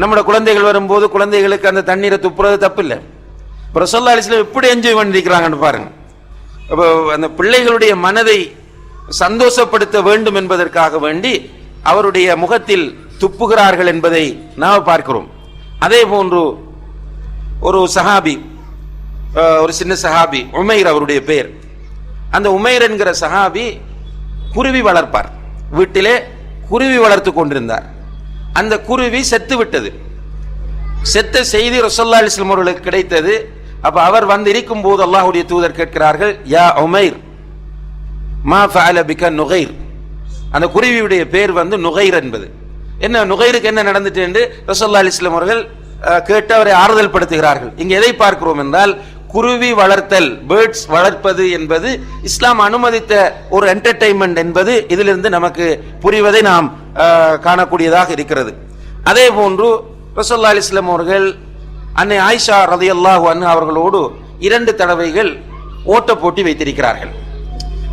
நம்மளோட குழந்தைகள் வரும்போது குழந்தைகளுக்கு அந்த தண்ணீரை துப்புறது தப்பு இல்லை. ரசூலுல்லாஹி அலைஹி வஸல்லம் எப்படி என்ஜாய் பண்ணிருக்கிறாங்கன்னு பாருங்க. அப்போ அந்த பிள்ளைகளுடைய மனதை சந்தோஷப்படுத்த வேண்டும் என்பதற்காக வேண்டி அவருடைய முகத்தில் துப்புகிறார்கள் என்பதை நாம் பார்க்கிறோம். அதே போன்று ஒரு சஹாபி, ஒரு சின்ன சஹாபி உமைர் அவருடைய பெயர். அந்த உமைர் என்கிற சஹாபி குருவி வளர்ப்பார், வீட்டிலே குருவி வளர்த்து கொண்டிருந்தார். அந்த குருவி செத்து விட்டது. செத்த செய்தி ரசூலுல்லாஹி அலைஹி வஸல்லம் அவர்களுக்கு கிடைத்தது. அப்ப அவர் வந்து இருக்கும் போது அல்லாஹ்வுடைய தூதர் கேட்கிறார்கள், யா உமைர் மா ஃபஅல பிக நுகைர். அந்த குருவியுடைய பேர் வந்து நுகைர் என்பது. என்ன நுகைருக்கு என்ன நடந்துட்டு என்று ரசூலுல்லாஹி அலைஹி வஸல்லம் அவர்கள் கேட்டு அவரை ஆறுதல் படுத்துகிறார்கள். இங்க எதை பார்க்கிறோம் என்றால், குருவி வளர்த்தல், பேர்ட்ஸ் வளர்ப்பது என்பது இஸ்லாம் அனுமதித்த ஒரு என்டர்டைன்மெண்ட் என்பது இதிலிருந்து நமக்கு புரிவதை நாம் காணக்கூடியதாக இருக்கிறது. அதே போன்று ரசூலுல்லாஹி அலைஹி வஸல்லம் அவர்கள் அன்னை ஆயிஷா ரலியல்லாஹு அன்ஹா அவர்களோடு 2 தடவைகள் ஓட்ட போட்டி வைத்திருக்கிறார்கள்.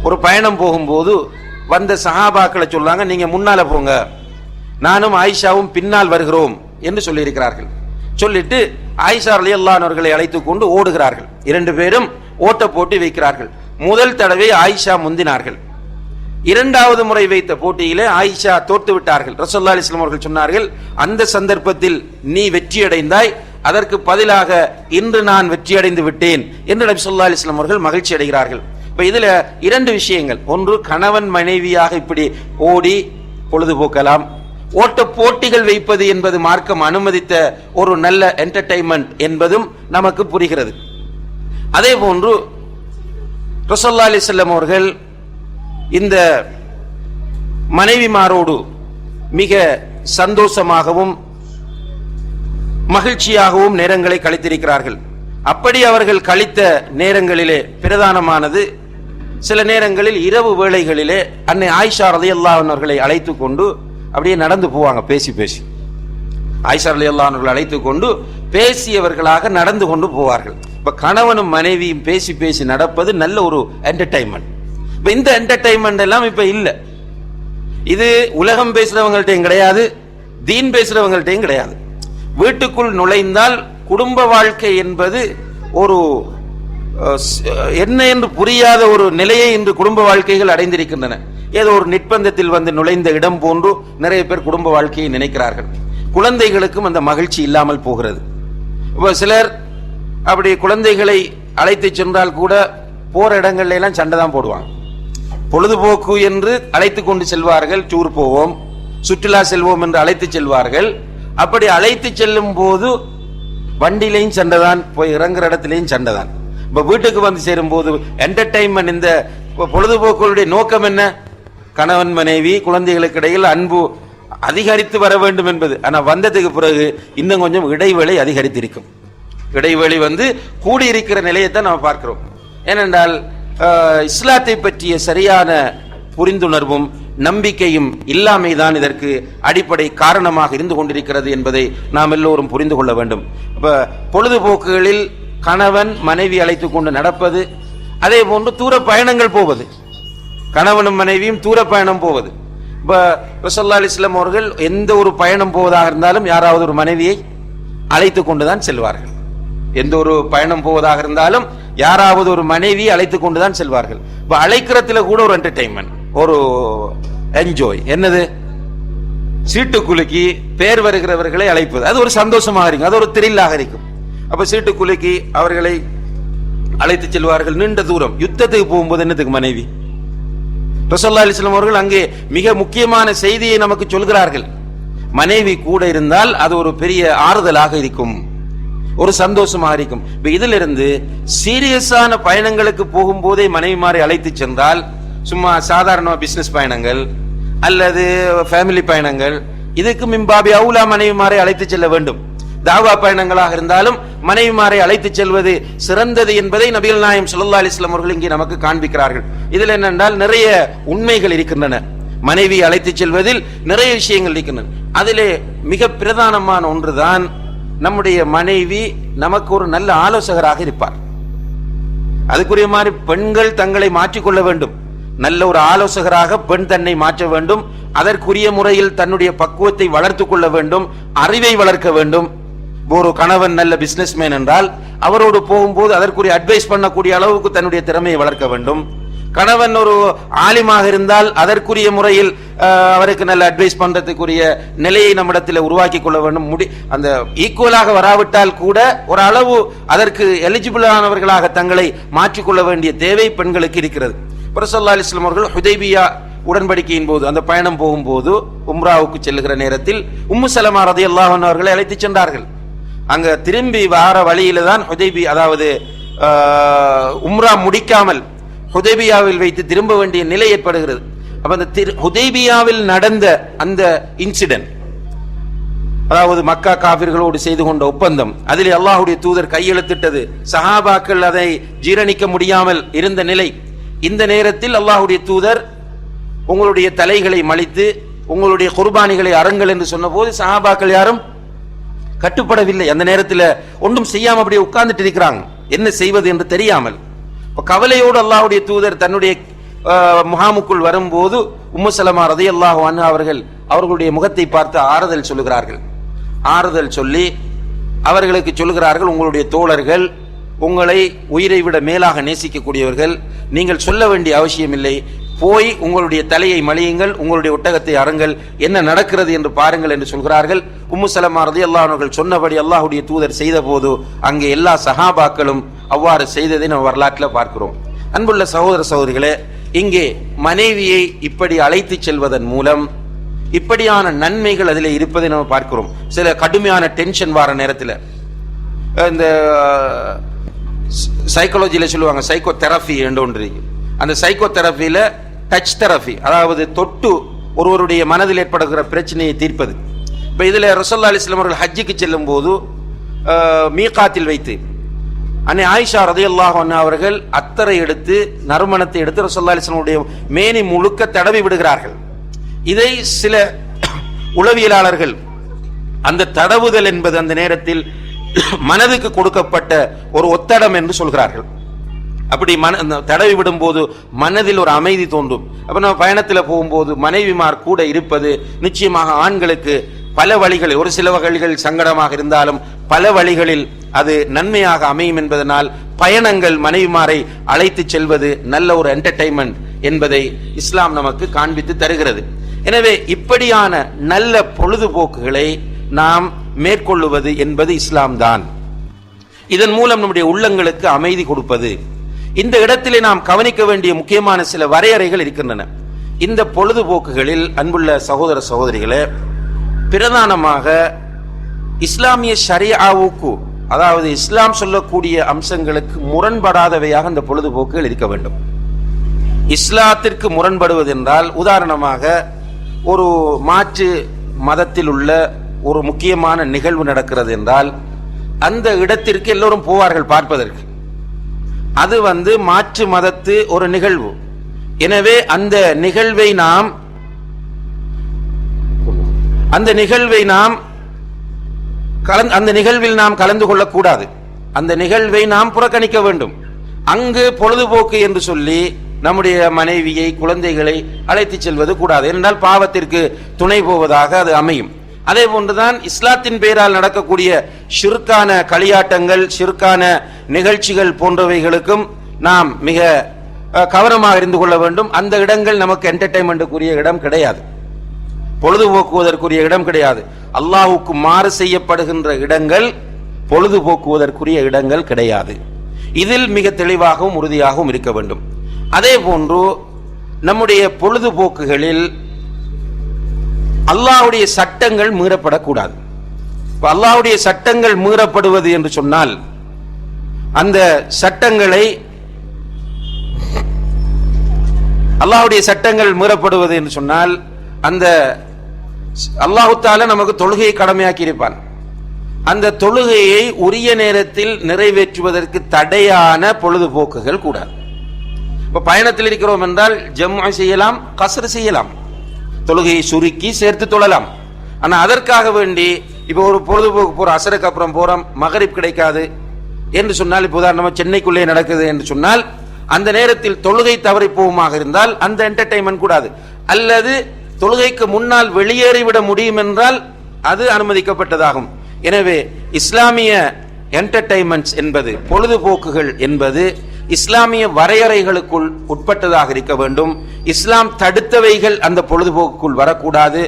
ஒரு பயணம் போகும்போது வந்த சஹாபாக்களை சொல்றாங்க, நீங்க முன்னால போங்க, நானும் ஆயிஷாவும் பின்னால் வருகிறோம் என்று சொல்லியிருக்கிறார்கள். சொல்லிட்டு ஆயிஷா ரலியல்லாஹு அன்ஹா அவர்களை அழைத்துக் கொண்டு ஓடுகிறார்கள். 2 பேரும் ஓட்ட போட்டி வைக்கிறார்கள். முதல் தடவை ஆயிஷா முந்தினார்கள். 2வது முறை வைத்த போட்டியிலே ஆயிஷா தோற்று விட்டார்கள். ரசூலுல்லாஹி அலைஹி வஸல்லம் அவர்கள் சொன்னார்கள், அந்த சந்தர்ப்பத்தில் நீ வெற்றி அடைந்தாய், அதற்கு பதிலாக இன்று நான் வெற்றி அடைந்து விட்டேன் என்று நபி ஸல்லல்லாஹு அலைஹி வஸல்லம் அவர்கள் மகிழ்ச்சி அடைகிறார்கள். இப்ப இதுல 2 விஷயங்கள். ஒன்று, கணவன் மனைவியாக இப்படி ஓடி பொழுதுபோக்கலாம். ஓட்ட போட்டிகள் வைப்பது என்பது மார்க்கம் அனுமதித்த ஒரு நல்ல என்டர்டைன்மெண்ட் என்பதும் நமக்கு புரிகிறது. அதே போன்று ரசூலுல்லாஹி அலைஹி வஸல்லம் அவர்கள் இந்த மனைவிமாரோடு மிக சந்தோஷமாகவும் மகிழ்ச்சியாகவும் நேரங்களை கழித்திருக்கிறார்கள். அப்படி அவர்கள் கழித்த நேரங்களிலே பிரதானமானது, சில நேரங்களில் இரவு வேளைகளிலே அன்னை ஆயிஷா ரலியல்லாஹு அன்ஹா அவர்களை அழைத்து கொண்டு அப்படியே நடந்து போவாங்க. பேசி ஆயிஷா ரலியல்லாஹு அன்ஹா அவர்களை அழைத்து கொண்டு பேசியவர்களாக நடந்து கொண்டு போவார்கள். இப்ப கணவனும் மனைவியும் பேசி நடப்பது நல்ல ஒரு என்டர்டைன்மெண்ட். இப்ப இந்த என்டர்டைன்மெண்ட் எல்லாம் இப்ப இல்ல. இது உலகம் பேசுறவங்கள்ட்டையும் கிடையாது, தீன் பேசுறவங்கள்ட்டையும் கிடையாது. வீட்டுக்குள் நுழைந்தால் குடும்ப வாழ்க்கை என்பது ஒரு என்ன என்று புரியாத ஒரு நிலையை இன்று குடும்ப வாழ்க்கைகள் அடைந்திருக்கின்றன. ஏதோ ஒரு நிர்பந்தத்தில் வந்து நுழைந்த இடம் போன்று நிறைய பேர் குடும்ப வாழ்க்கையை நினைக்கிறார்கள். குழந்தைகளுக்கும் அந்த மகிழ்ச்சி இல்லாமல் போகிறது. சிலர் அப்படி குழந்தைகளை அழைத்து சென்றால் கூட போற இடங்கள்ல எல்லாம் சண்டை தான் போடுவாங்க. பொழுதுபோக்கு என்று அழைத்து கொண்டு செல்வார்கள், டூர் போவோம், சுற்றுலா செல்வோம் என்று அழைத்து செல்வார்கள். அப்படி அழைத்து செல்லும் போது வண்டியிலையும் சண்டை தான், போய் இறங்குற இடத்திலையும் சண்டை தான். இப்ப வீட்டுக்கு வந்து சேரும் போது என்டர்டைன்மெண்ட், இந்த பொழுதுபோக்குடைய நோக்கம் என்ன? கணவன் மனைவி குழந்தைகளுக்கு இடையில் அன்பு அதிகரித்து வர வேண்டும் என்பது. ஆனா வந்ததுக்கு பிறகு இன்னும் கொஞ்சம் இடைவேளை அதிகரித்திருக்கும். இடைவேளை வந்து கூடியிருக்கிற நிலையத்தான் நாம் பார்க்கிறோம். ஏனென்றால் இஸ்லாத்தை பற்றிய சரியான புரிந்துணர்வும் நம்பிக்கையும் இல்லாமைதான் இதற்கு அடிப்படை காரணமாக இருந்து கொண்டிருக்கிறது என்பதை நாம் எல்லோரும் புரிந்து கொள்ள வேண்டும். இப்ப பொழுதுபோக்குகளில் கணவன் மனைவி அழைத்து கொண்டு நடப்பது, அதே போன்று தூர பயணங்கள் போவது, கணவனும் மனைவியும் தூர பயணம் போவது. இப்ப ரசூலுல்லாஹி அலைஹி வஸல்லம் அவர்கள் எந்த ஒரு பயணம் போவதாக இருந்தாலும் யாராவது ஒரு மனைவியை அழைத்து கொண்டுதான் செல்வார்கள். எந்த ஒரு பயணம் போவதாக இருந்தாலும் யாராவது ஒரு மனைவியை அழைத்து கொண்டுதான் செல்வார்கள். இப்ப அழைக்கிறதுல கூட ஒரு என்டர்டைன்மெண்ட், ஒரு என்ஜாய். என்னது? சீட்டுக்குலுக்கி பேர் வருகிறவர்களை அழைப்பது. அது ஒரு சந்தோஷமாக இருக்கும், அது ஒரு த்ரில்லாக இருக்கும். அப்ப சீட்டுக்குலுக்கி அவர்களை அழைத்து செல்வார்கள் நீண்ட தூரம். யுத்தத்துக்கு போகும்போது என்னத்துக்கு மனைவி? ரசூலுல்லாஹி அலைஹி வஸல்லம் அவர்கள் அங்கே மிக முக்கியமான செய்தியை நமக்கு சொல்கிறார்கள். மனைவி கூட இருந்தால் அது ஒரு பெரிய ஆறுதலாக இருக்கும், ஒரு சந்தோஷமாக இருக்கும். இப்ப இதிலிருந்து சீரியஸான பயணங்களுக்கு போகும்போதே மனைவிமாரை அழைத்து சென்றால், சும்மா சாதாரண பிசினஸ் பயணங்கள் அல்லது ஃபேமிலி பயணங்கள், இதுக்கு மிம்பாபி அவுலா மனைவிமாரை அழைத்து செல்ல வேண்டும். தாவா பயணங்களாக இருந்தாலும் மனைவிமாரை அழைத்து செல்வது சிறந்தது என்பதை நபிகள் நாயகம் ஸல்லல்லாஹு அலைஹி வஸல்லம் அவர்கள் இங்கே நமக்கு காண்பிக்கிறார்கள். இதில் என்னென்றால் நிறைய உண்மைகள் இருக்கின்றன. மனைவி அழைத்து செல்வதில் நிறைய விஷயங்கள் இருக்கின்றன. அதிலே மிக பிரதானமான ஒன்றுதான், நம்முடைய மனைவி நமக்கு ஒரு நல்ல ஆலோசகராக இருப்பார். அதுக்குரிய மாதிரி பெண்கள் தங்களை மாற்றிக்கொள்ள வேண்டும். நல்ல ஒரு ஆலோசகராக பெண் தன்னை மாற்ற வேண்டும். அதற்குரிய முறையில் தன்னுடைய பக்குவத்தை வளர்த்து கொள்ள வேண்டும், அறிவை வளர்க்க வேண்டும். ஒரு கணவன் நல்ல பிசினஸ்மேன் என்றால் அவரோடு போகும்போது அதற்குரிய அட்வைஸ் பண்ணக்கூடிய அளவுக்கு தன்னுடைய திறமையை வளர்க்க வேண்டும். கணவன் ஒரு ஆலிமாக இருந்தால் அதற்குரிய முறையில் அவருக்கு நல்ல அட்வைஸ் பண்றதுக்குரிய நிலையை நம்மிடத்தில் உருவாக்கி கொள்ள வேண்டும். அந்த ஈக்குவலாக வராவிட்டால் கூட ஒரு அளவு அதற்கு எலிஜிபிளானவர்களாக தங்களை மாற்றிக்கொள்ள வேண்டிய தேவை பெண்களுக்கு இருக்கிறது. ஸல்லல்லாஹு அலைஹி வஸல்லம் அவர்கள் ஹுதைபியா உடன்படிக்கையின் போது அந்த பயணம் போகும்போது உம்ராவுக்கு செல்லுகிற நேரத்தில் உம்மு சலமா ரலியல்லாஹு அன்ஹா அவர்களை அழைத்து சென்றார்கள். அங்க திரும்பி வார வழியில தான் ஹுதைபியா, அதாவது உம்ரா முடிக்காமல் ஹுதைபியாவில் வைத்து திரும்ப வேண்டிய நிலை ஏற்படுகிறது. அப்ப அந்த ஹுதைபியாவில் நடந்த அந்த இன்சிடென்ட், அதாவது மக்கா காபிர்களோடு செய்து கொண்ட ஒப்பந்தம், அதில் அல்லாஹ்வுடைய தூதர் கையெழுத்திட்டது, சஹாபாக்கள் அதை ஜீரணிக்க முடியாமல் இருந்த நிலை. இந்த நேரத்தில் அல்லாஹ்வுடைய தூதர் உங்களுடைய தலைகளை மலித்து உங்களுடைய குர்பானிகளை அருங்கள் என்று சொன்னபோது சஹாபாக்கள் யாரும் கட்டுப்படவில்லை. அந்த நேரத்தில் ஒன்றும் செய்யாம அப்படியே உட்கார்ந்துட்டு இருக்கிறாங்க, என்ன செய்வது என்று தெரியாமல். கவலையோடு அல்லாஹ்வுடைய தூதர் தன்னுடைய முகாமுக்குள் வரும்போது உம்மு சலமா ரலியல்லாஹு அன்ஹா அவர்களுடைய முகத்தை பார்த்து ஆறுதல் சொல்லுகிறார்கள். ஆறுதல் சொல்லி அவர்களுக்கு சொல்லுகிறார்கள், உங்களுடைய தோழர்கள் உங்களை உயிரை விட மேலாக நேசிக்கக்கூடியவர்கள், நீங்கள் சொல்ல வேண்டிய அவசியம் இல்லை, போய் உங்களுடைய தலையை மலியுங்கள், உங்களுடைய ஒட்டகத்தை அருங்கள், என்ன நடக்கிறது என்று பாருங்கள் என்று சொல்கிறார்கள். உம்மு சலமா ரலியல்லாஹு அன்ஹா சொன்னபடி அல்லாஹ்வுடைய தூதர் செய்த போது அங்கே எல்லா சஹாபாக்களும் அவ்வாறு செய்ததை நம்ம வரலாற்றில் பார்க்கிறோம். அன்புள்ள சகோதர சகோதரிகளே, இங்கே மனைவியை இப்படி அழைத்து செல்வதன் மூலம் இப்படியான நன்மைகள் அதில் இருப்பதை நம்ம பார்க்கிறோம். சில கடுமையான டென்ஷன் வர நேரத்தில் இந்த சைக்காலஜியில் சொல்லுவாங்க சைக்கோ தெரபி என்று ஒன்று. அந்த சைக்கோ தெரபியில டச் தெரபி, அதாவது தொட்டு ஒருவருடைய மனதில் ஏற்படுகிற பிரச்சனையை தீர்ப்பது. இப்போ இதில் ரசூலுல்லாஹி அலைஹி வஸல்லம் அவர்கள் ஹஜ்ஜுக்கு செல்லும் போது மீகாத்தில் வைத்து அன்னை ஆயிஷா ரலியல்லாஹு அன்ஹா அவர்கள் அத்தரை எடுத்து நறுமணத்தை எடுத்து ரசூலுல்லாஹி அலைஹி வஸல்லம் உடைய மேனி முழுக்க தடவி விடுகிறார்கள். இதை சில உளவியலாளர்கள் அந்த தடவுதல் என்பது அந்த நேரத்தில் மனதுக்கு கொடுக்கப்பட்ட ஒரு ஒத்தடம் என்று சொல்கிறார்கள். அப்படி தடவி விடும் போது மனதில் ஒரு அமைதி தோன்றும். அப்ப நம்ம பயணத்தில் போகும்போது மனைவிமார் கூட இருப்பது நிச்சயமாக ஆண்களுக்கு பல வழிகளில், ஒரு சில வகைகள் சங்கடமாக இருந்தாலும் பல வழிகளில் அது நன்மையாக அமையும் என்பதனால் பயணங்கள் மனைவிமாரை அழைத்து செல்வது நல்ல ஒரு என்டர்டைன்மெண்ட் என்பதை இஸ்லாம் நமக்கு காண்பித்து தருகிறது. எனவே இப்படியான நல்ல பொழுதுபோக்குகளை நாம் மேற்கொள்ளுவது என்பது இஸ்லாம் தான். இதன் மூலம் நம்முடைய உள்ளங்களுக்கு அமைதி கொடுப்பது. இந்த இடத்திலே நாம் கவனிக்க வேண்டிய முக்கியமான சில வரையறைகள் இருக்கின்றன. இந்த பொழுதுபோக்குகளில் அன்புள்ள சகோதர சகோதரிகளே, பிரதானமாக இஸ்லாமிய ஷரியாவுக்கு, அதாவது இஸ்லாம் சொல்லக்கூடிய அம்சங்களுக்கு முரண்படாதவையாக இந்த பொழுதுபோக்குகள் இருக்க வேண்டும். இஸ்லாத்திற்கு முரண்படுவது என்றால், உதாரணமாக ஒரு மாற்று மதத்தில் உள்ள ஒரு முக்கியமான நிகழ்வு நடக்கிறது என்றால் அந்த இடத்திற்கு எல்லோரும் போவார்கள் பார்ப்பதற்கு. அது மாற்று மதத்து ஒரு நிகழ்வு. எனவே அந்த நிகழ்வை நாம் கலந்து கொள்ளக்கூடாது. அந்த நிகழ்வை நாம் புறக்கணிக்க வேண்டும். அங்கு பொழுதுபோக்கு என்று சொல்லி நம்முடைய மனைவியை, குழந்தைகளை அழைத்து செல்வது கூடாது. என்றால் பாவத்திற்கு துணை போவதாக அது அமையும். அதே போன்றுதான் இஸ்லாத்தின் பெயரால் நடக்கக்கூடிய ஷிர்கான களியாட்டங்கள், ஷிர்கான நிகழ்ச்சிகள் போன்றவைகளுக்கும் நாம் மிக கவனமாக இருந்து கொள்ள வேண்டும். அந்த இடங்கள் நமக்கு என்டர்டைன்மெண்ட்டுக்குரிய இடம் கிடையாது, பொழுதுபோக்குவதற்குரிய இடம் கிடையாது. அல்லாஹ்வுக்கு மாறு செய்யப்படுகின்ற இடங்கள் பொழுதுபோக்குவதற்குரிய இடங்கள் கிடையாது. இதில் மிக தெளிவாகவும் உறுதியாகவும் இருக்க வேண்டும். அதே போன்று நம்முடைய பொழுதுபோக்குகளில் அல்லாஹ்வுடைய சட்டங்கள் மீறப்படக்கூடாது. அல்லாஹ்வுடைய சட்டங்கள் மீறப்படுவது என்று சொன்னால் அந்த சட்டங்களை, அல்லாஹ்வுடைய சட்டங்கள் மீறப்படுவது என்று சொன்னால் அந்த அல்லாஹ் தஆலா நமக்கு தொழுகையை கடமையாக்கி இருப்பான். அந்த தொழுகையை உரிய நேரத்தில் நிறைவேற்றுவதற்கு தடையான பொழுதுபோக்குகள் கூடாது. இப்ப பயணத்தில் இருக்கிறோம் என்றால் ஜம்ஆ செய்யலாம், கஸ்ர் செய்யலாம், தொழுகையை சுருக்கி சேர்த்து தொழலாம். ஆனா அதற்காக வேண்டி இப்ப ஒரு பொழுதுபோக்கு போற, அசருக்கு அப்புறம் போறோம், மகரிப் கிடைக்காது என்று சொன்னால், இப்ப உதாரணமா சென்னைக்குள்ளே நடக்குது என்று சொன்னால், அந்த நேரத்தில் தொழுகை தவறி போகுமாக இருந்தால் அந்த என்டர்டைன்மெண்ட் கூடாது. அல்லது தொழுகைக்கு முன்னால் வெளியேறிவிட முடியும் என்றால் அது அனுமதிக்கப்பட்டதாகும். எனவே இஸ்லாமிய என்டர்டைன்மெண்ட்ஸ் என்பது, பொழுதுபோக்குகள் என்பது இஸ்லாமிய வரையறைகளுக்குள் உட்பட்டதாக இருக்க வேண்டும். இஸ்லாம் தடுத்தவைகள் அந்த பொழுதுபோக்குக்குள் வரக்கூடாது.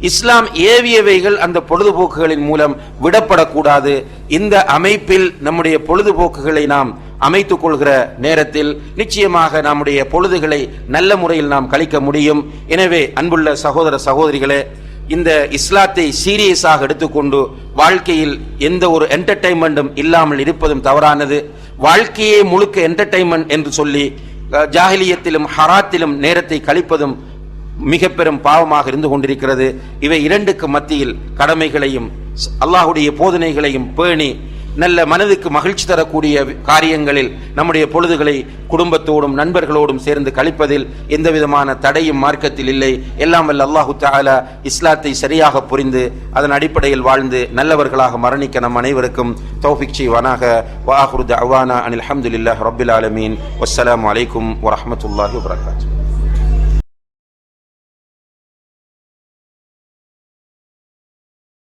இஸ்லாம் ஏவியவைகள் அந்த பொழுதுபோக்குகளின் மூலம் விடப்படக்கூடாது. இந்த அமைப்பில் நம்முடைய பொழுதுபோக்குகளை நாம் அமைத்துக் கொள்கிற நேரத்தில் நிச்சயமாக நம்முடைய பொழுதுகளை நல்ல முறையில் நாம் கழிக்க முடியும். எனவே அன்புள்ள சகோதர சகோதரிகளே, இந்த இஸ்லாத்தை சீரியஸாக எடுத்துக்கொண்டு வாழ்க்கையில் எந்த ஒரு என்டர்டைன்மெண்ட்டும் இல்லாமல் இருப்பதும் தவறானது. வாழ்க்கையே முழுக்க என்டர்டைன்மெண்ட் என்று சொல்லி ஜாஹிலியத்திலும் ஹராத்திலும் நேரத்தை கழிப்பதும் மிக பெரும் பாவமாக இருந்து கொண்டிருக்கிறது. இவை இரண்டுக்கு மத்தியில் கடமைகளையும் அல்லாஹுடைய போதனைகளையும் பேணி நல்ல மனதுக்கு மகிழ்ச்சி தரக்கூடிய காரியங்களில் நம்முடைய பொழுதுகளை குடும்பத்தோடும் நண்பர்களோடும் சேர்ந்து கழிப்பதில் எந்த விதமான தடையும் மார்க்கத்தில் இல்லை. எல்லாம் வல்ல அல்லாஹு தஆலா இஸ்லாத்தை சரியாக புரிந்து அதன் அடிப்படையில் வாழ்ந்து நல்லவர்களாக மரணிக்க நம் அனைவருக்கும் தௌஃபீக் செய்வானாக. வ ஆகிரு தஅவானா அனில் ஹம்துலில்லாஹி ரப்பில் ஆலமீன். வஸ்ஸலாமு அலைக்கும் வரஹ்மத்துல்லாஹி வபரகாத்துஹு.